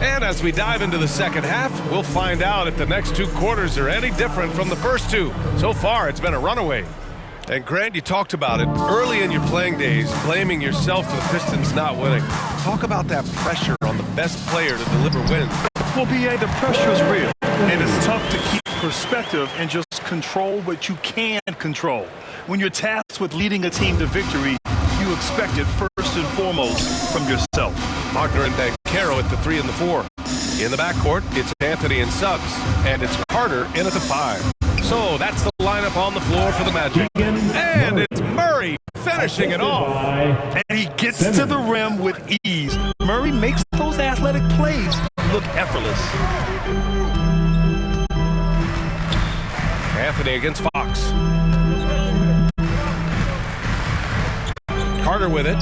And as we dive into the second half, we'll find out if the next 2 quarters are any different from the first 2. So far, it's been a runaway. And Grant, you talked about it early in your playing days, blaming yourself for the Pistons not winning. Talk about that pressure on the best player to deliver wins. Well, B.A., the pressure is real, and it's tough to keep perspective and just control what you can control. When you're tasked with leading a team to victory, you expect it first and foremost from yourself. Wagner and Banchero at the 3 and the 4. In the backcourt, it's Anthony and Suggs, and it's Carter in at the 5. So that's the lineup on the floor for the Magic. And it's Murray finishing it off. And he gets to the rim with ease. Murray makes those athletic plays look effortless. Anthony against Fox. Carter with it.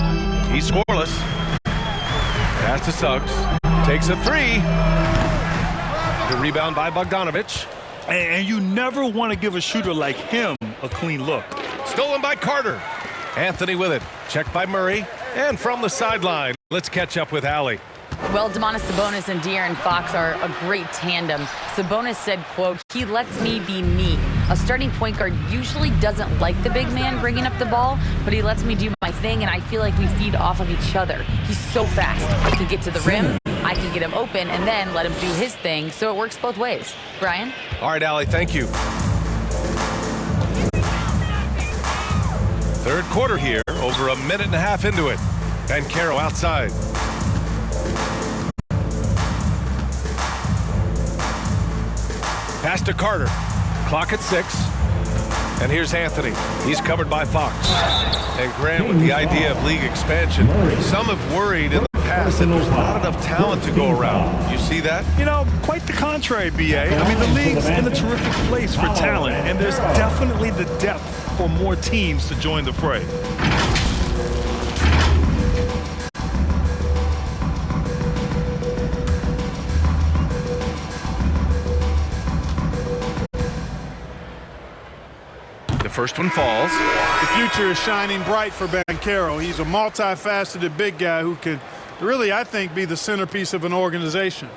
He's scoreless. Pass to Suggs. Takes a three. The rebound by Bogdanovich. And you never want to give a shooter like him a clean look. Stolen by Carter. Anthony with it. Checked by Murray. And from the sideline, let's catch up with Allie. Well, Domantas Sabonis and De'Aaron Fox are a great tandem. Sabonis said, quote, "He lets me be me. A starting point guard usually doesn't like the big man bringing up the ball, but he lets me do my thing, and I feel like we feed off of each other. He's so fast. He can get to the rim, I can get him open, and then let him do his thing, so it works both ways." Brian? All right, Allie, thank you. Third quarter here, over a minute and a half into it. Banchero outside. Pass to Carter. Clock at 6. And here's Anthony. He's covered by Fox. And Grant with the idea of league expansion. Some have worried in the past that there's not enough talent to go around. You see that? You know, quite the contrary, BA. I mean, the league's in a terrific place for talent, and there's definitely the depth for more teams to join the fray. First one falls. The future is shining bright for Banchero. He's a multifaceted big guy who could really, I think, be the centerpiece of an organization.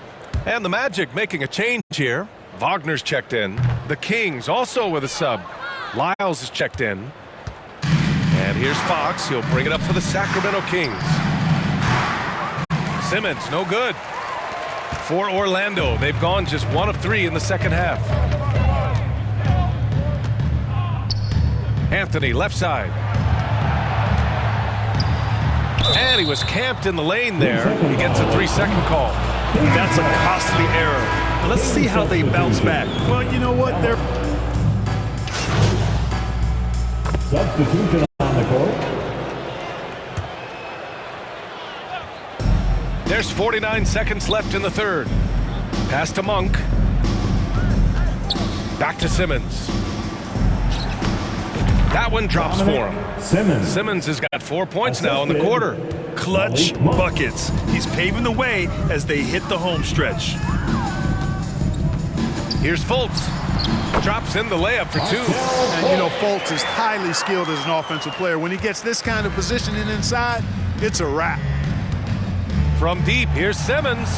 And the Magic making a change here. Wagner's checked in. The Kings also with a sub. Lyles is checked in. And here's Fox. He'll bring it up for the Sacramento Kings. Simmons, no good. For Orlando, they've gone just 1 of 3 in the second half. Anthony, left side. And he was camped in the lane there. He gets a 3-second call. That's a costly error. Let's see how they bounce back. Well, you know what? They're Substitution on the court. There's 49 seconds left in the third. Pass to Monk. Back to Simmons. That one drops for him. Simmons has got 4 points now in the quarter. Clutch buckets. He's paving the way as they hit the home stretch. Here's Fultz. Drops in the layup for 2. And you know, Fultz is highly skilled as an offensive player. When he gets this kind of positioning inside, it's a wrap. From deep, here's Simmons.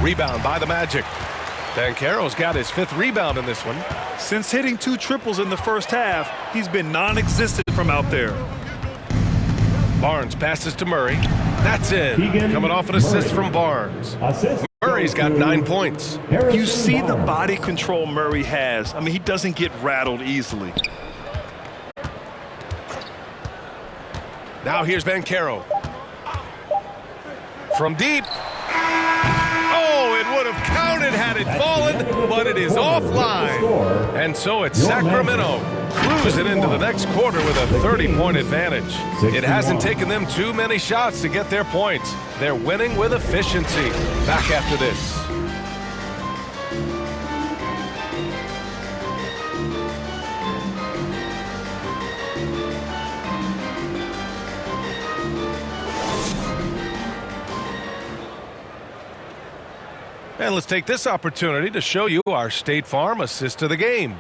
Rebound by the Magic. Banchero's got his 5th rebound in this one. Since hitting 2 triples in the first half, he's been non-existent from out there. Barnes passes to Murray. That's in. Coming off an assist from Barnes. Murray's got 9 points. You see the body control Murray has. I mean, he doesn't get rattled easily. Now here's Banchero. From deep. Oh, it would have counted had it fallen, but it is offline. And so it's Sacramento cruising into the next quarter with a 30-point advantage. It hasn't taken them too many shots to get their points. They're winning with efficiency. Back after this. And let's take this opportunity to show you our State Farm assist to the game.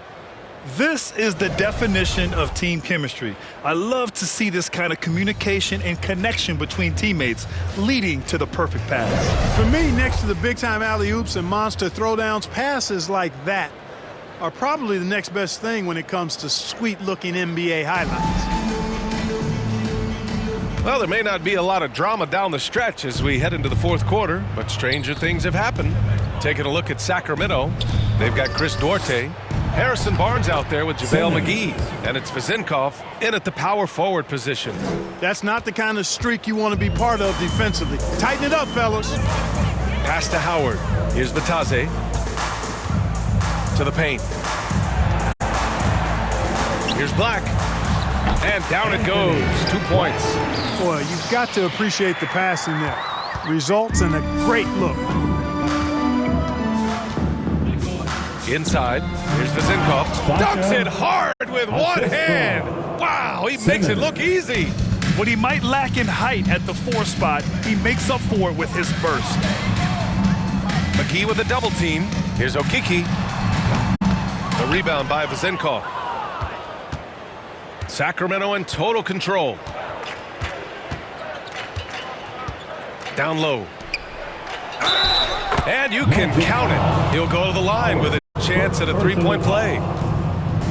This is the definition of team chemistry. I love to see this kind of communication and connection between teammates leading to the perfect pass. For me, next to the big-time alley-oops and monster throwdowns, passes like that are probably the next best thing when it comes to sweet-looking NBA highlights. Well, there may not be a lot of drama down the stretch as we head into the fourth quarter, but stranger things have happened. Taking a look at Sacramento, they've got Chris Duarte, Harrison Barnes out there with JaVale McGee, and it's Vezinkov in at the power forward position. That's not the kind of streak you want to be part of defensively. Tighten it up, fellas. Pass to Howard. Here's Batase. To the paint. Here's Black. And down it goes. 2 points. Boy, you've got to appreciate the passing there. Results in a great look. Inside. Here's Vezenkov. Dunks it hard with one hand. Wow, he makes it look easy. What he might lack in height at the 4 spot, he makes up for it with his burst. McGee with a double team. Here's Okiki. The rebound by Vezenkov. Sacramento in total control. Down low. And you can count it. He'll go to the line with a chance at a three-point play.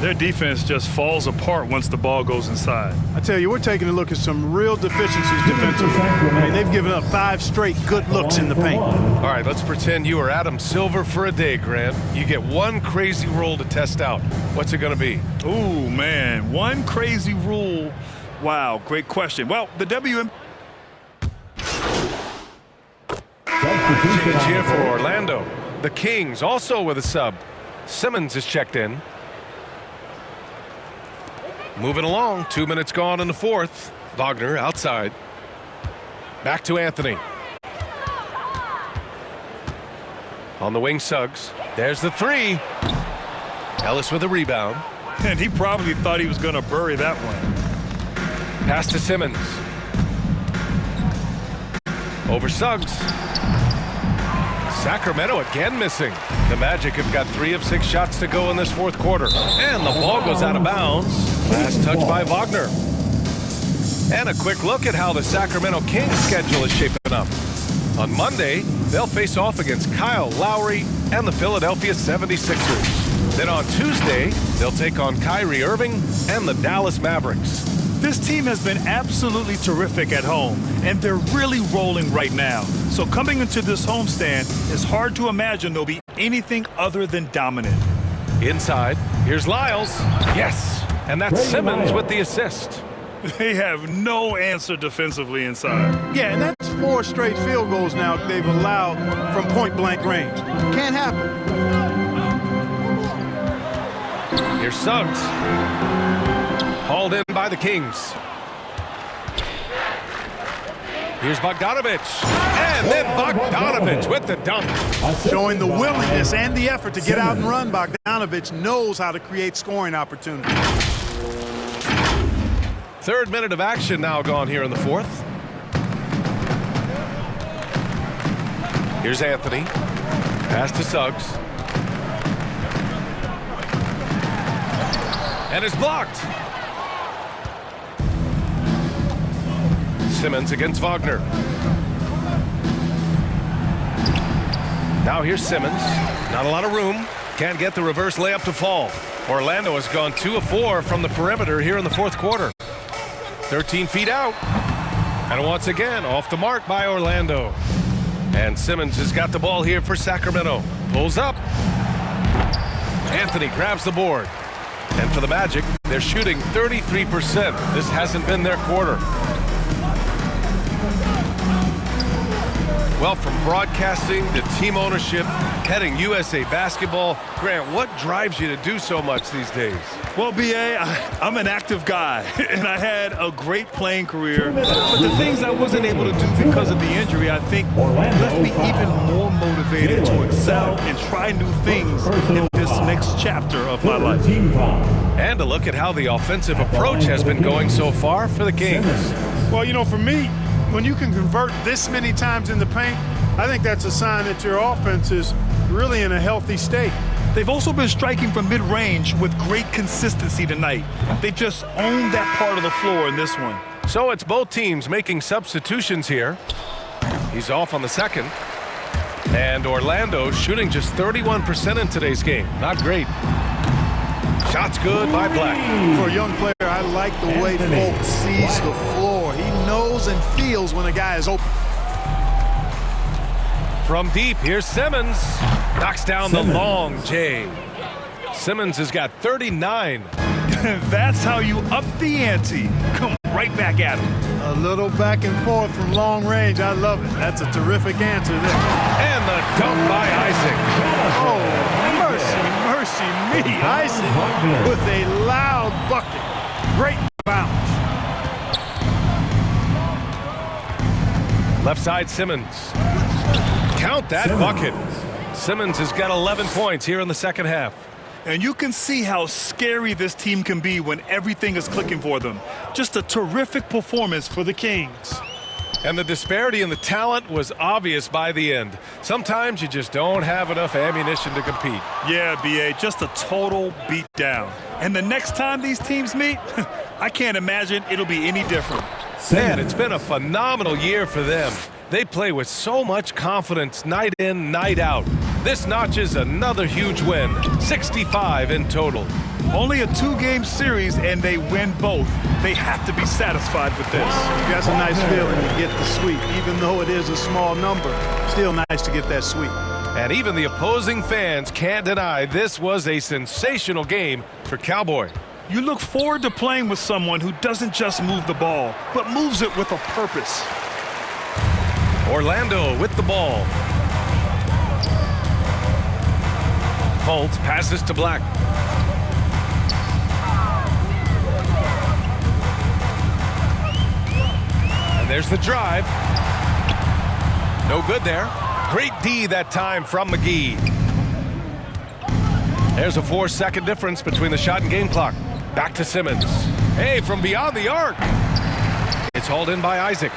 Their defense just falls apart once the ball goes inside. I tell you, we're taking a look at some real deficiencies defensively. I mean, they've given up 5 straight good looks in the paint. All right, let's pretend you are Adam Silver for a day, Grant. You get one crazy rule to test out. What's it going to be? Ooh, man, one crazy rule. Wow, great question. Well, the Change here for Orlando. The Kings also with a sub. Simmons is checked in. Moving along, 2 minutes gone in the fourth. Wagner outside. Back to Anthony. On the wing, Suggs. There's the three. Ellis with a rebound. And he probably thought he was going to bury that one. Pass to Simmons. Over Suggs. Sacramento again missing. The Magic have got 3 of 6 shots to go in this fourth quarter. And the ball goes out of bounds. Last touch by Wagner. And a quick look at how the Sacramento Kings schedule is shaping up. On Monday, they'll face off against Kyle Lowry and the Philadelphia 76ers. Then on Tuesday, they'll take on Kyrie Irving and the Dallas Mavericks. This team has been absolutely terrific at home, and they're really rolling right now. So coming into this homestand, it's hard to imagine they'll be anything other than dominant. Inside, here's Lyles. Yes, and that's Simmons with the assist. They have no answer defensively inside. Yeah, and that's 4 straight field goals now they've allowed from point-blank range. Can't happen. Here's Suggs. Hauled in by the Kings. Here's Bogdanovich. And then Bogdanovich with the dunk. Showing the willingness and the effort to get out and run, Bogdanovich knows how to create scoring opportunities. Third minute of action now gone here in the fourth. Here's Anthony. Pass to Suggs. And it's blocked. Simmons against Wagner. Now here's Simmons. Not a lot of room. Can't get the reverse layup to fall. Orlando has gone 2 of 4 from the perimeter here in the fourth quarter. 13 feet out. And once again, off the mark by Orlando. And Simmons has got the ball here for Sacramento. Pulls up. Anthony grabs the board. And for the Magic, they're shooting 33%. This hasn't been their quarter. Well, from broadcasting to team ownership, heading USA Basketball, Grant, what drives you to do so much these days? Well, B.A., I'm an active guy, and I had a great playing career. But the things I wasn't able to do because of the injury, I think, left me even more motivated to excel and try new things in this next chapter of my life. And a look at how the offensive approach has been going so far for the Kings. Well, you know, for me, when you can convert this many times in the paint, I think that's a sign that your offense is really in a healthy state. They've also been striking from mid-range with great consistency tonight. They just own that part of the floor in this one. So it's both teams making substitutions here. He's off on the second. And Orlando shooting just 31% in today's game. Not great. Shots good by Black. For a young player, I like the way Folk sees the floor. He knows and feels when a guy is open. From deep, here's Simmons. Knocks down the long J. Simmons has got 39. That's how you up the ante. Come right back at him. A little back and forth from long range. I love it. That's a terrific answer there. And the dunk by Isaac. Oh, mercy, mercy. mercy me. Isaac with a loud bucket. Great bounce. Left side, Simmons. Count that bucket. Simmons has got 11 points here in the second half. And you can see how scary this team can be when everything is clicking for them. Just a terrific performance for the Kings. And the disparity in the talent was obvious by the end. Sometimes you just don't have enough ammunition to compete. Yeah, B.A., just a total beatdown. And the next time these teams meet, I can't imagine it'll be any different. Man, it's been a phenomenal year for them. They play with so much confidence night in, night out. This notches another huge win, 65 in total. Only a 2-game series, and they win both. They have to be satisfied with this. That's a nice feeling to get the sweep. Even though it is a small number, still nice to get that sweep. And even the opposing fans can't deny this was a sensational game for Cowboy. You look forward to playing with someone who doesn't just move the ball, but moves it with a purpose. Orlando with the ball. Fultz passes to Black. And there's the drive. No good there. Great D that time from McGee. There's a 4-second difference between the shot and game clock. Back to Simmons. Hey, from beyond the arc. It's hauled in by Isaac.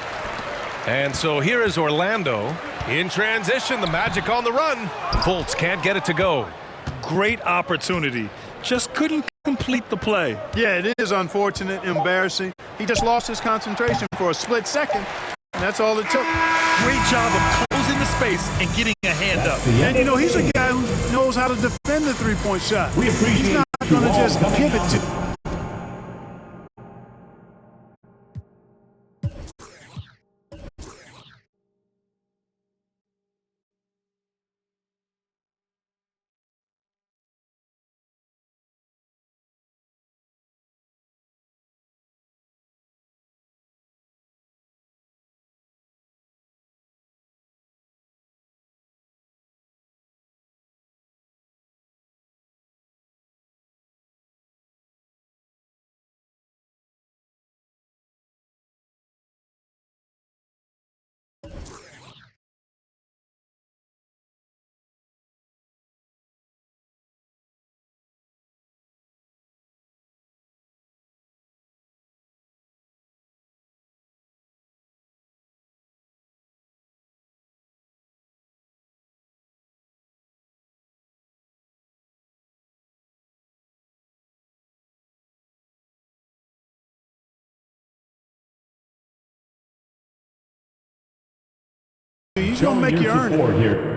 And so here is Orlando. In transition, the Magic on the run. Fultz can't get it to go. Great opportunity. Just couldn't complete the play. Yeah, it is unfortunate, embarrassing. He just lost his concentration for a split second, and that's all it took. Great job of closing the space and getting a hand up. And, you know, he's a guy who knows how to defend the three-point shot. He's not going to just give it to He's going to make you earn it. Here.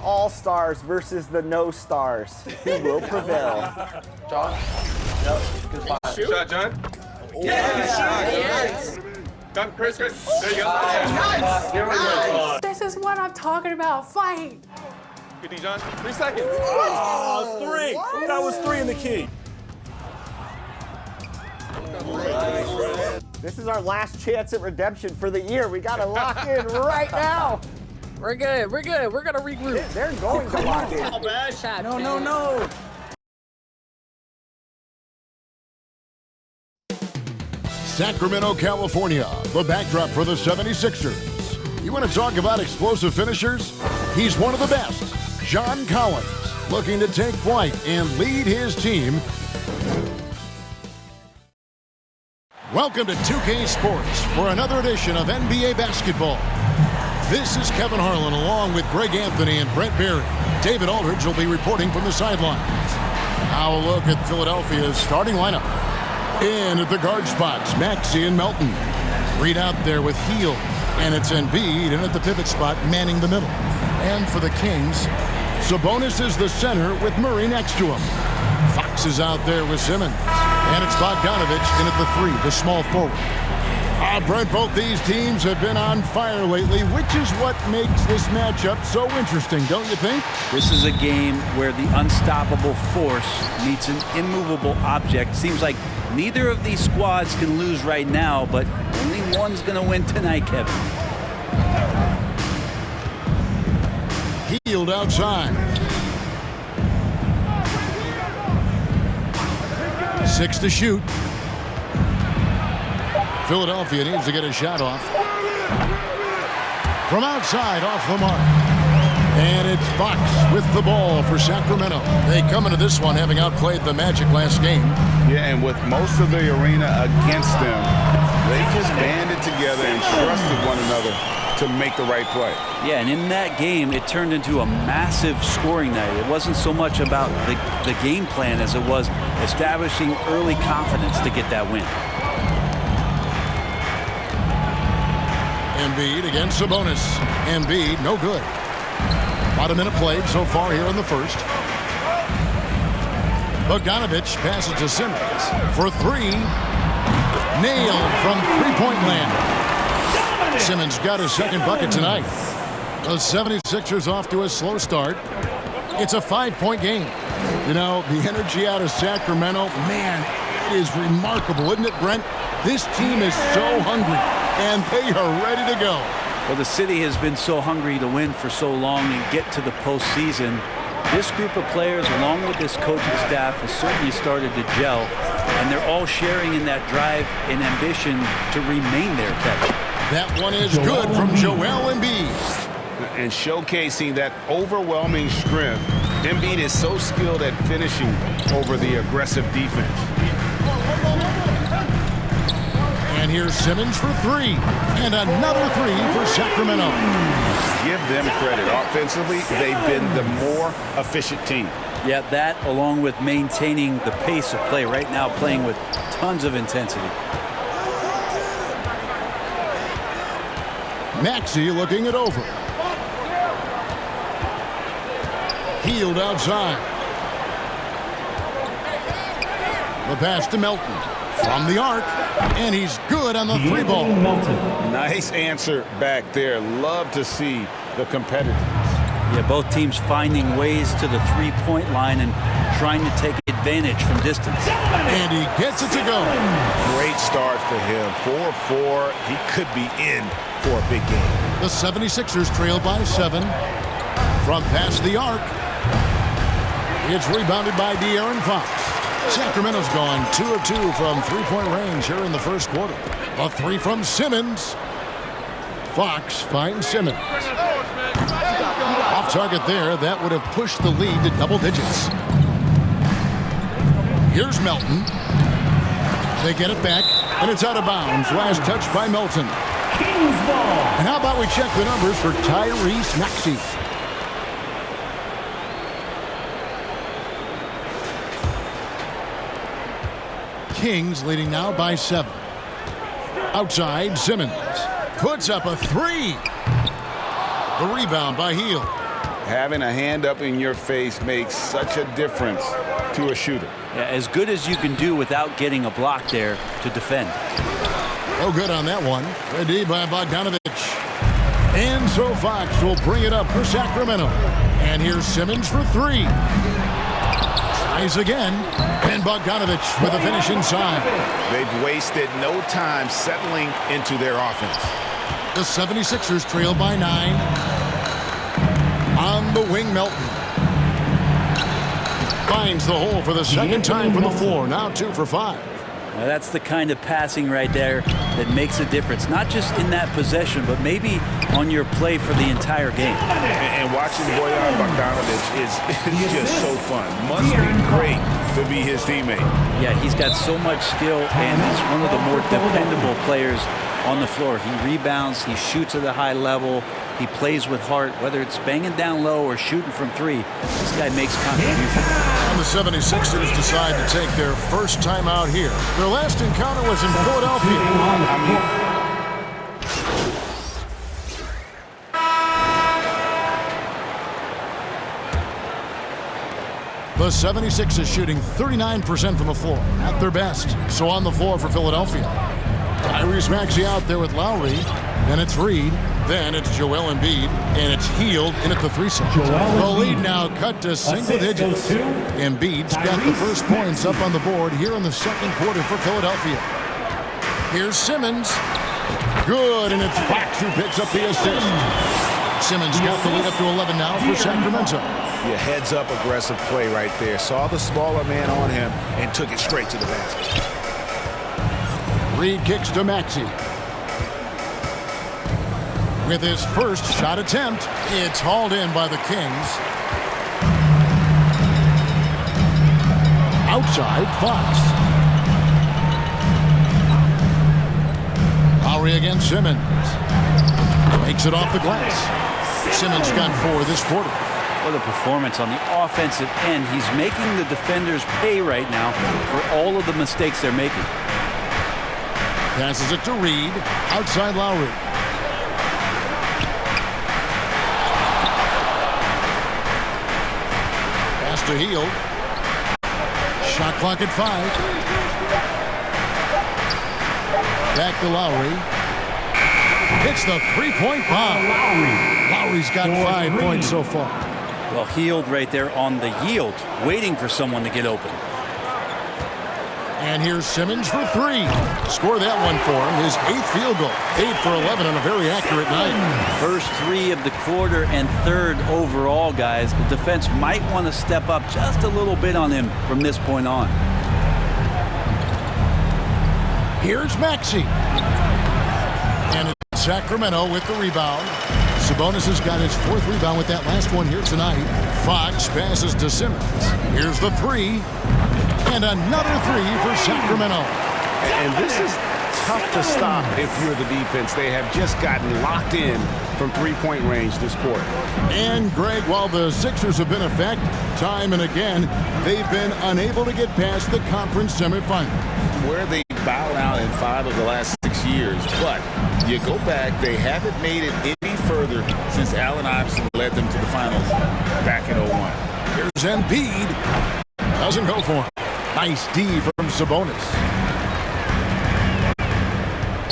all-stars versus the no-stars. Who will prevail? John? Yep. Good spot. Shot, John. Yes. Come, Chris. There you go. Nice. This is what I'm talking about. Fight. Good D, John. 3 seconds. Oh, 3. What? That was 3 in the key. This is our last chance at redemption for the year. We got to lock in right now. We're good. We're going to regroup. They're going to lock in. Shot. No. Sacramento, California, the backdrop for the 76ers. You want to talk about explosive finishers? He's one of the best. John Collins, looking to take flight and lead his team. Welcome to 2K Sports for another edition of NBA basketball. This is Kevin Harlan along with Greg Anthony and Brent Barry. David Aldridge will be reporting from the sidelines. Now a look at Philadelphia's starting lineup. In at the guard spots, Maxey and Melton. Reed out there with Hield, and it's Embiid in at the pivot spot, manning the middle. And for the Kings, Sabonis is the center with Murray next to him. Fox is out there with Simmons. And it's Bogdanovich in at the 3, the small forward. Brent, both these teams have been on fire lately, which is what makes this matchup so interesting, don't you think? This is a game where the unstoppable force meets an immovable object. Seems like neither of these squads can lose right now, but only one's going to win tonight, Kevin. Hield outside. 6 to shoot. Philadelphia needs to get a shot off. From outside, off the mark. And it's Fox with the ball for Sacramento. They come into this one having outplayed the Magic last game. Yeah, and with most of the arena against them, they just banded together and trusted one another to make the right play. Yeah, and in that game, it turned into a massive scoring night. It wasn't so much about the game plan as it was establishing early confidence to get that win. Embiid against Sabonis. Embiid, no good. About a minute played so far here in the first. Bogdanovich passes to Simmons for 3. Nailed from three-point land. Simmons got his second bucket tonight. The 76ers off to a slow start. It's a 5-point game. You know, the energy out of Sacramento, man, it is remarkable, isn't it, Brent? This team is so hungry, and they are ready to go. Well, the city has been so hungry to win for so long and get to the postseason. This group of players, along with this coaching staff, has certainly started to gel, and they're all sharing in that drive and ambition to remain there, Kevin. That one is good from Joel Embiid. And showcasing that overwhelming strength. Embiid is so skilled at finishing over the aggressive defense. And here's Simmons for 3. And another 3 for Sacramento. Give them credit. Offensively, they've been the more efficient team. Yeah, that along with maintaining the pace of play right now, playing with tons of intensity. Maxey looking it over. Hield outside. The pass to Melton. From the arc. And he's good on the 3 ball. Nice answer back there. Love to see the competitiveness. Yeah, both teams finding ways to the 3-point line and trying to take advantage from distance. And he gets it to go. Great start for him. 4-4. He could be in for a big game. The 76ers trail by 7. From past the arc. It's rebounded by De'Aaron Fox. Sacramento's gone 2 of 2 from 3-point range here in the first quarter. A 3 from Simmons. Fox finds Simmons. Off target there. That would have pushed the lead to double digits. Here's Melton. They get it back, and it's out of bounds. Last touch by Melton. Kings ball. And how about we check the numbers for Tyrese Maxey? Kings leading now by 7. Outside, Simmons puts up a 3. The rebound by Hield. Having a hand up in your face makes such a difference to a shooter. Yeah, as good as you can do without getting a block there to defend. Oh, good on that one. Ready by Bogdanovich. And so Fox will bring it up for Sacramento. And here's Simmons for three. Tries again. And Bogdanovich with a finish inside. They've wasted no time settling into their offense. The 76ers trail by 9. On the wing, Melton. Finds the hole for the second time from the floor. Now 2 for 5. Now that's the kind of passing right there that makes a difference. Not just in that possession, but maybe on your play for the entire game. And watching Bojan Bogdanović is just so fun. Must be great to be his teammate. Yeah, he's got so much skill, and he's one of the more dependable players on the floor. He rebounds, he shoots at a high level, he plays with heart, whether it's banging down low or shooting from three. This guy makes contributions. And the 76ers decide to take their first time out here. Their last encounter was in Philadelphia. The 76ers shooting 39% from the floor, at their best. So on the floor for Philadelphia. Tyrese Maxey out there with Lowry. Then it's Reed. Then it's Joel Embiid. And it's Hield in at the 3 spot. The lead now cut to single digits. Embiid's got the first points up on the board here in the second quarter for Philadelphia. Here's Simmons. Good, and it's Fox who picks up the assist. Simmons got the lead up to 11 now for Sacramento. Yeah, heads-up aggressive play right there. Saw the smaller man on him and took it straight to the basket. Reed kicks to Maxey. With his first shot attempt, it's hauled in by the Kings. Outside, Fox. Lowry against Simmons. Makes it off the glass. Simmons got 4 this quarter. What a performance on the offensive end. He's making the defenders pay right now for all of the mistakes they're making. Passes it to Reed. Outside Lowry. Pass to Hield. Shot clock at 5. Back to Lowry. Hits the three-point bomb. Lowry's got 5 points so far. Well, Hield right there on the yield, waiting for someone to get open. And here's Simmons for 3. Score that one for him. His 8th field goal. 8 for 11 on a very accurate night. First 3 of the quarter and 3rd overall, guys. The defense might want to step up just a little bit on him from this point on. Here's Maxey. And it's Sacramento with the rebound. Sabonis has got his 4th rebound with that last one here tonight. Fox passes to Simmons. Here's the 3. And another 3 for Sacramento. And this is tough to stop if you're the defense. They have just gotten locked in from 3-point range this quarter. And Greg, while the Sixers have been effective time and again, they've been unable to get past the conference semifinal. Where they bowed out in 5 of the last 6 years. But you go back, they haven't made it any further since Allen Iverson led them to the finals back in 01. Here's Embiid. Doesn't go for him. Nice D from Sabonis.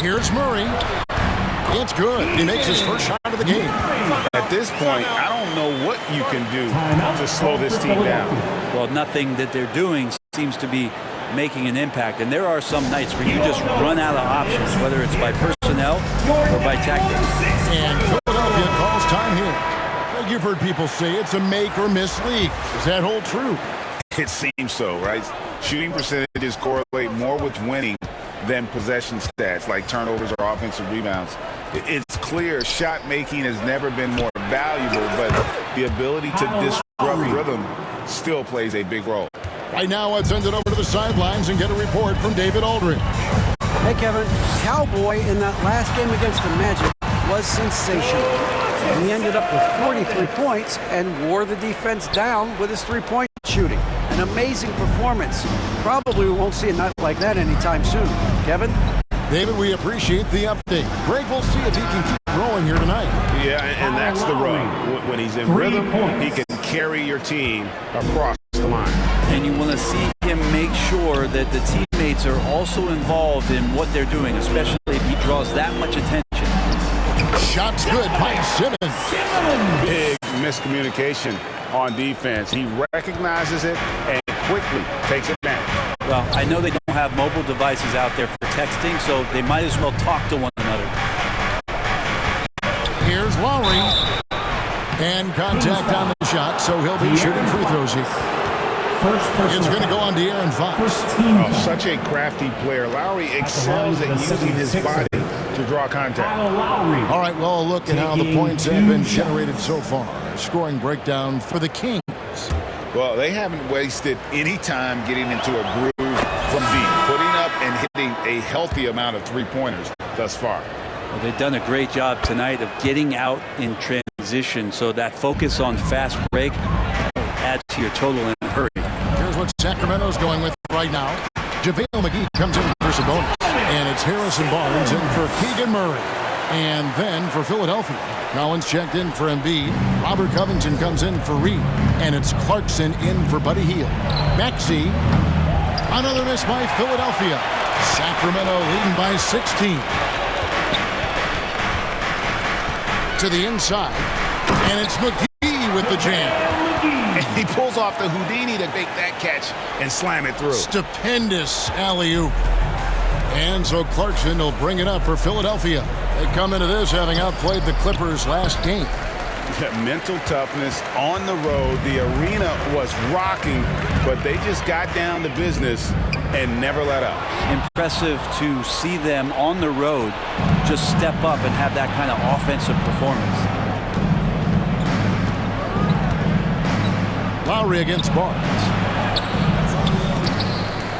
Here's Murray. It's good. He makes his first shot of the game. At this point, I don't know what you can do to slow this team down. Well, nothing that they're doing seems to be making an impact. And there are some nights where you just run out of options, whether it's by personnel or by tactics. And Philadelphia calls time here. You've heard people say it's a make or miss league. Does that hold true? It seems so, right? Shooting percentages correlate more with winning than possession stats like turnovers or offensive rebounds. It's clear shot making has never been more valuable, but the ability to disrupt rhythm still plays a big role. Right now, let's send it over to the sidelines and get a report from David Aldridge. Hey, Kevin. Cowboy in that last game against the Magic was sensational. And he ended up with 43 points and wore the defense down with his 3-point shooting. An amazing performance. Probably we won't see a night like that anytime soon. Kevin? David, we appreciate the update. Greg, we'll see if he can keep rolling here tonight. Yeah, and that's the rub. When he's in rhythm, he can carry your team across the line. And you want to see him make sure that the teammates are also involved in what they're doing, especially if he draws that much attention. Shot's good by Simmons. Big miscommunication on defense. He recognizes it and quickly takes it down. Well, I know they don't have mobile devices out there for texting, so they might as well talk to one another. Here's Lowry. And contact on the shot, so he'll be shooting free throws here. It's going to go on De'Aaron Fox. Such a crafty player. Lowry excels at using his body to draw contact. All right, well, look at how the points have been generated so far. Scoring breakdown for the Kings. Well, they haven't wasted any time getting into a groove from deep, putting up and hitting a healthy amount of three-pointers thus far. Well, they've done a great job tonight of getting out in transition, so that focus on fast break adds to your total in a hurry. Here's what Sacramento's going with right now. JaVale McGee comes in for Sabonis. And it's Harrison Barnes in for Keegan Murray. And then for Philadelphia, Collins checked in for Embiid. Robert Covington comes in for Reed. And it's Clarkson in for Buddy Hield. Maxey, another miss by Philadelphia. Sacramento leading by 16. To the inside. And it's McGee with the jam. And he pulls off the Houdini to make that catch and slam it through. Stupendous alley-oop. And so Clarkson will bring it up for Philadelphia. They come into this having outplayed the Clippers last game. Mental toughness on the road. The arena was rocking, but they just got down to business and never let up. Impressive to see them on the road just step up and have that kind of offensive performance. Lowry against Barnes.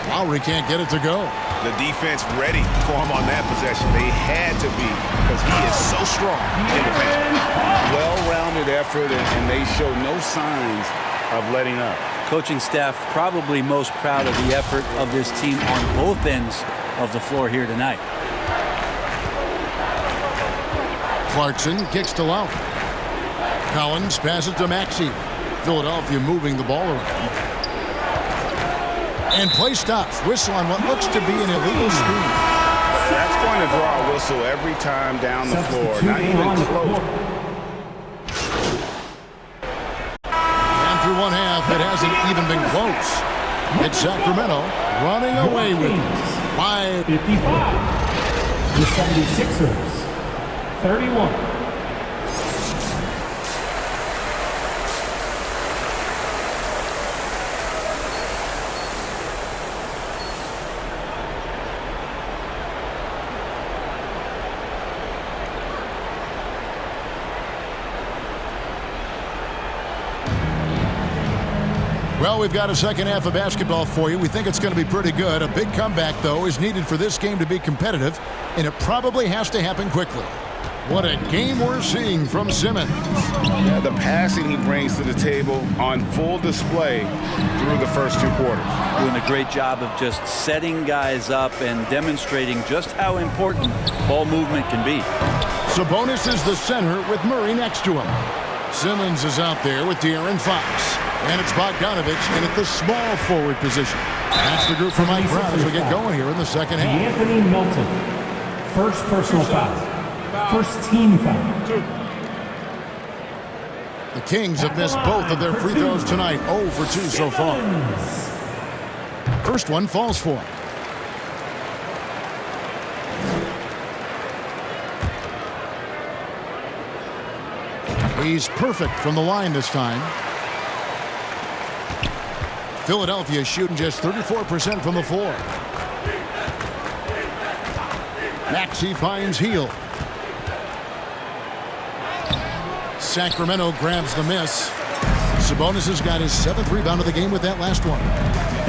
Lowry can't get it to go. The defense ready for him on that possession. They had to be because he is so strong in the paint. Well-rounded effort, and they show no signs of letting up. Coaching staff probably most proud of the effort of this team on both ends of the floor here tonight. Clarkson kicks to Lowry. Collins passes to Maxey. Philadelphia moving the ball around. And play stops. Whistle on what looks to be an illegal screen. That's going to draw a whistle every time down the floor. Not even close. And through one half, it hasn't even been close. It's Sacramento running away with it by 55. The 76ers, 31. Well, we've got a second half of basketball for you. We think it's going to be pretty good. A big comeback, though, is needed for this game to be competitive, and it probably has to happen quickly. What a game we're seeing from Simmons. Yeah, the passing he brings to the table on full display through the first two quarters. Doing a great job of just setting guys up and demonstrating just how important ball movement can be. Sabonis is the center with Murray next to him. Simmons is out there with De'Aaron Fox. And it's Bogdanovich in at the small forward position. That's the group for Mike Brown as we get going here in the second half. Anthony Melton, first personal foul. First team foul. The Kings have missed both of their free throws tonight. 0 for 2 so far. First one falls for him. He's perfect from the line this time. Philadelphia shooting just 34% from the floor. Maxey finds Hield. Sacramento grabs the miss. Sabonis has got his 7th rebound of the game with that last one.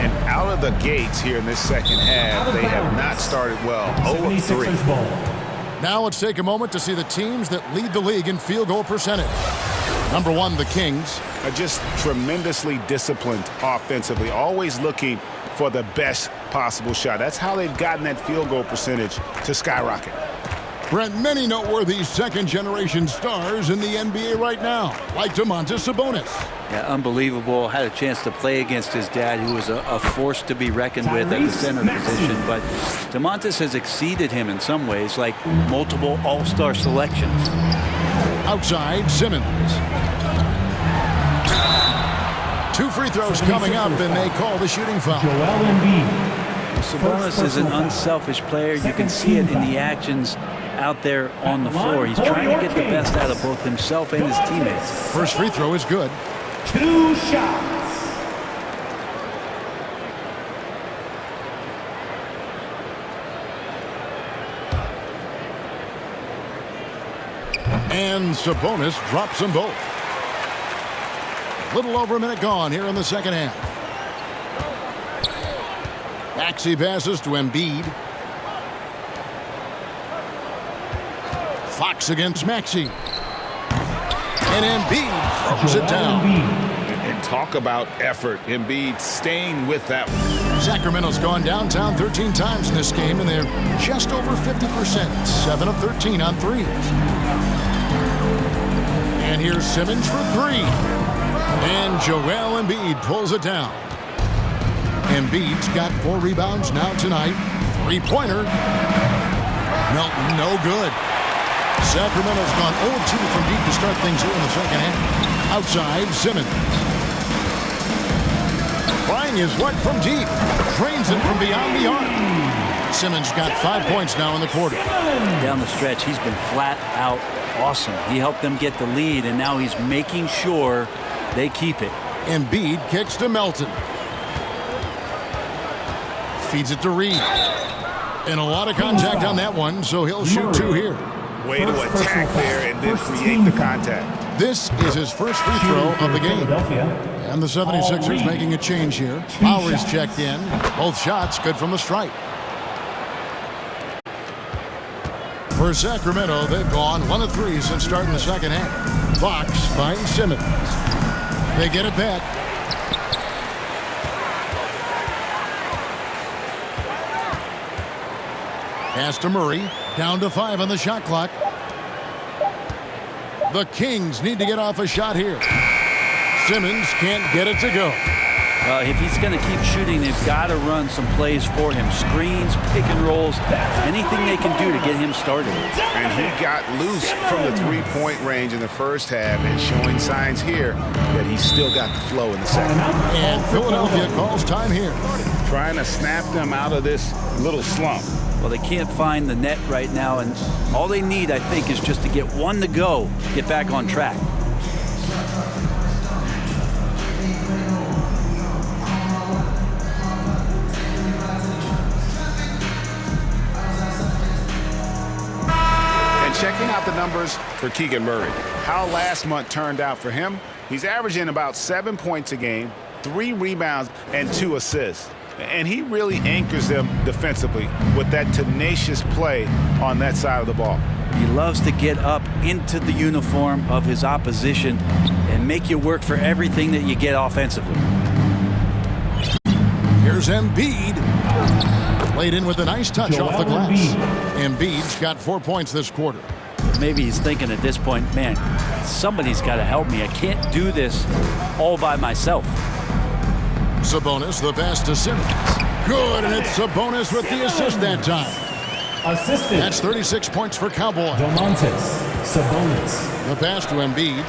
And out of the gates here in this second half, they have not started well. 0 of 3. Now let's take a moment to see the teams that lead the league in field goal percentage. Number 1, the Kings are just tremendously disciplined offensively, always looking for the best possible shot. That's how they've gotten that field goal percentage to skyrocket. Brent, many noteworthy second-generation stars in the NBA right now, like Domantas Sabonis. Yeah, unbelievable. Had a chance to play against his dad, who was a force to be reckoned with at the center position. But Domantas has exceeded him in some ways, like multiple all-star selections. Outside, Simmons. 2 free throws coming up, and they call the shooting foul. Sabonis is an unselfish player. You can see it in the actions out there on the floor. He's trying to get the best out of both himself and his teammates. First free throw is good. 2 shots. And Sabonis drops them both. Little over a minute gone here in the second half. Maxey passes to Embiid. Fox against Maxey. And Embiid throws it down. And talk about effort. Embiid staying with that one. Sacramento's gone downtown 13 times in this game, and they're just over 50%. 7 of 13 on threes. And here's Simmons for 3. And Joel Embiid pulls it down. Embiid's got 4 rebounds now tonight. 3-pointer. Melton, no good. Sacramento's gone 0-2 from deep to start things here in the second half. Outside, Simmons. Trying his luck from deep. Drains it from beyond the arc. Simmons got 5 points now in the quarter. Down the stretch, he's been flat out awesome. He helped them get the lead, and now he's making sure they keep it. Embiid kicks to Melton. Feeds it to Reed. And a lot of contact on that one, so he'll shoot 2 here. Way to attack there and then create the contact. This is his first free throw of the game. And the 76ers making a change here. Lowry's checked in. Both shots good from the stripe. For Sacramento, they've gone 1 of 3 since starting the second half. Fox finds Simmons. They get it back. Pass to Murray. Down to 5 on the shot clock. The Kings need to get off a shot here. Simmons can't get it to go. If he's going to keep shooting, they've got to run some plays for him. Screens, pick and rolls, anything they can do to get him started. And he got loose from the 3-point range in the first half and showing signs here that he's still got the flow in the second. And Philadelphia calls time here. Trying to snap them out of this little slump. Well, they can't find the net right now, and all they need, I think, is just to get 1 to go, get back on track. And checking out the numbers for Keegan Murray. How last month turned out for him, he's averaging about 7 points a game, 3 rebounds, and 2 assists. And he really anchors them defensively with that tenacious play on that side of the ball. He loves to get up into the uniform of his opposition and make you work for everything that you get offensively. Here's Embiid. Played in with a nice touch off the glass. Embiid's got 4 points this quarter. Maybe he's thinking at this point, man, somebody's got to help me. I can't do this all by myself. Sabonis, the pass to Simmons. Good, and it's Sabonis with the assist that time. Assisted. That's 36 points for Cowboy. Domantas Sabonis. The pass to Embiid.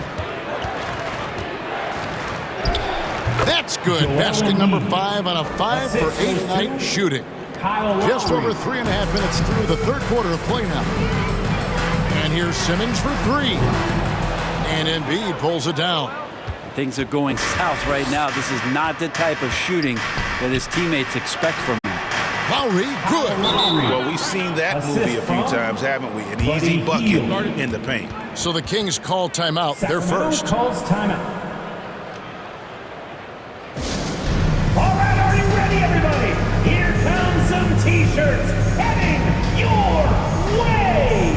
That's good. Basket number 5 on a 5 for 8 night shooting. Just over 3.5 minutes through the third quarter of play now. And here's Simmons for 3. And Embiid pulls it down. Things are going south right now. This is not the type of shooting that his teammates expect from him. Lowry, good. Well, we've seen that movie a few times, haven't we? An easy bucket in the paint. So the Kings call timeout. They're first. Calls timeout. All right, are you ready, everybody? Here comes some T-shirts heading your way.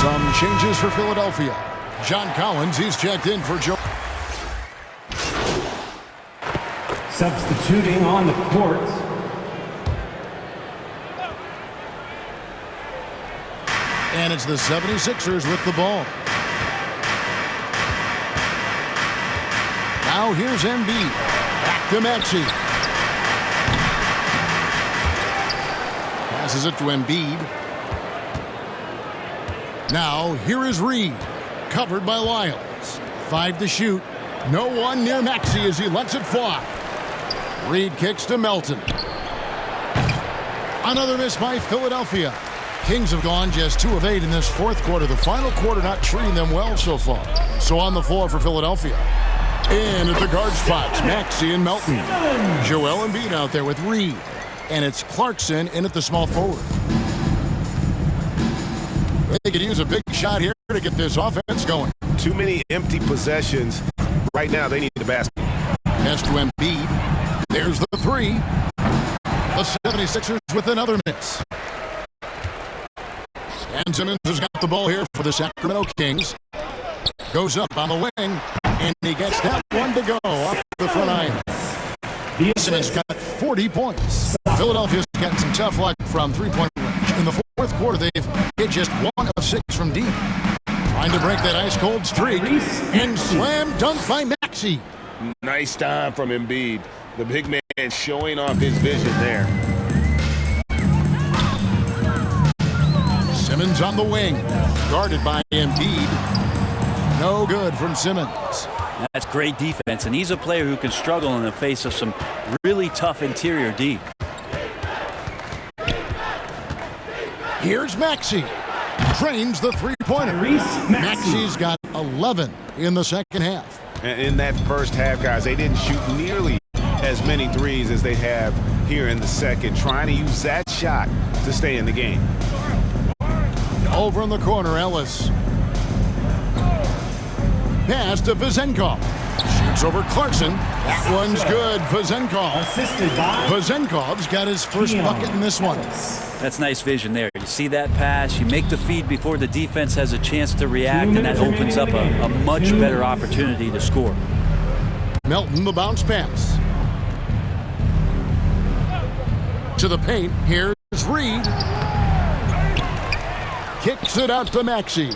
Some changes for Philadelphia. John Collins, he's checked in for Joe. Substituting on the court. And it's the 76ers with the ball. Now here's Embiid. Back to Maxey. Passes it to Embiid. Now here is Reed. Covered by Lyles. 5 to shoot. No one near Maxey as he lets it fly. Reed kicks to Melton. Another miss by Philadelphia. Kings have gone just 2 of 8 in this fourth quarter. The final quarter not treating them well so far. So on the floor for Philadelphia. In at the guard spots, Maxey and Melton. Joel Embiid out there with Reed. And it's Clarkson in at the small forward. They could use a big shot here to get this offense going. Too many empty possessions. Right now, they need the basket. Pass to Embiid. There's the 3. The 76ers with another miss. And Simmons has got the ball here for the Sacramento Kings. Goes up on the wing, and he gets that one to go off the front iron. Simmons got 40 points. Philadelphia's got some tough luck from three-point range. In the fourth quarter, they've hit just 1 of 6 from deep. Trying to break that ice-cold streak, and slam dunk by Maxey. Nice time from Embiid. The big man showing off his vision there. Simmons on the wing, guarded by Embiid. No good from Simmons. That's great defense, and he's a player who can struggle in the face of some really tough interior D. Here's Maxey. Drains the three-pointer. Maxey's got 11 in the second half. And in that first half, guys, they didn't shoot nearly as many threes as they have here in the second, trying to use that shot to stay in the game. Over in the corner, Ellis. Pass to Vezenkov. Shoots over Clarkson. That one's good. Vezenkov's got his first bucket in this one. That's nice vision there. You see that pass, you make the feed before the defense has a chance to react, and that opens up a much better opportunity to score. Melton, the bounce pass. To the paint, here's Reed. Kicks it out to Maxey.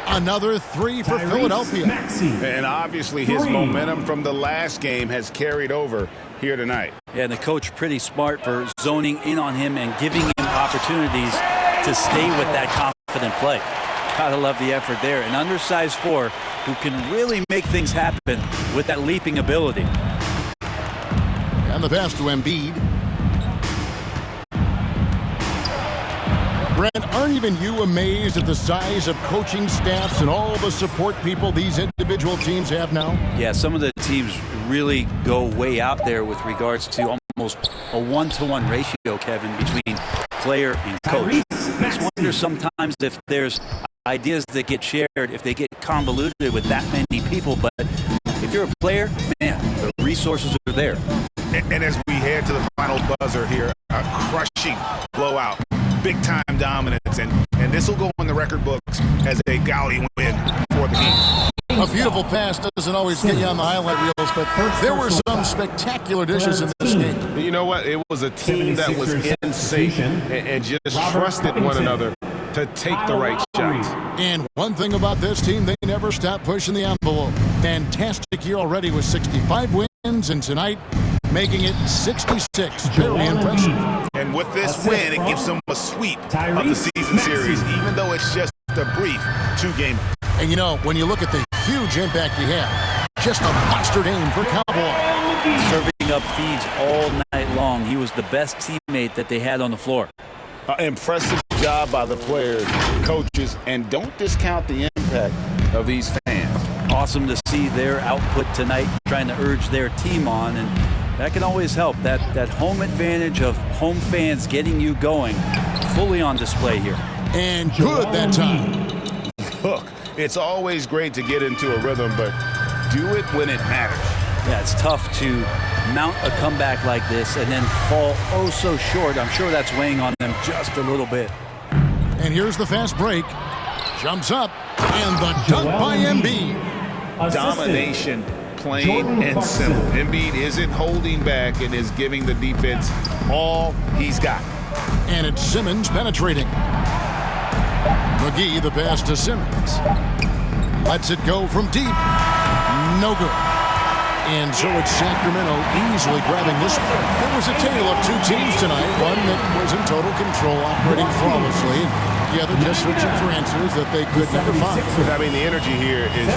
Another 3 for Philadelphia. And obviously his momentum from the last game has carried over here tonight. Yeah, and the coach pretty smart for zoning in on him and giving him opportunities to stay with that confident play. Gotta love the effort there. An undersized 4 who can really make things happen with that leaping ability. And the pass to Embiid. Brent, aren't even you amazed at the size of coaching staffs and all the support people these individual teams have now? Yeah, some of the teams really go way out there with regards to almost a 1-to-1 ratio, Kevin, between player and coach. I just wonder sometimes if there's ideas that get shared, if they get convoluted with that many people. But if you're a player, man, the resources are there. And as we head to the final buzzer here, a crushing blowout. Big-time dominance, and this will go in the record books as a gaudy win for the team. A beautiful pass doesn't always get you on the highlight reels, but there were some spectacular dishes in this game. You know what? It was a team that was in sync and just trusted one another to take the right shots. And one thing about this team, they never stop pushing the envelope. Fantastic year already with 65 wins, and tonight making it 66. Very impressive. And with this win, it gives them a sweep of the season series, even though it's just a brief 2-game. And you know, when you look at the huge impact he had, just a monster game for Cowboy. Serving up feeds all night long. He was the best teammate that they had on the floor. Impressive job by the players, coaches, and don't discount the impact of these fans. Awesome to see their output tonight, trying to urge their team on, and that can always help. That home advantage of home fans getting you going, fully on display here. And good that time. Look, it's always great to get into a rhythm, but do it when it matters. Yeah, it's tough to mount a comeback like this and then fall oh so short. I'm sure that's weighing on them just a little bit. And here's the fast break. Jumps up. And the dunk by Embiid. Domination, plain and simple. Embiid isn't holding back and is giving the defense all he's got. And it's Simmons penetrating. McGee the pass to Simmons. Lets it go from deep. No good. And so it's Sacramento easily grabbing this one. There was a tale of two teams tonight. One that was in total control, operating flawlessly. The other just searching for answers that they could never find. I mean, the energy here is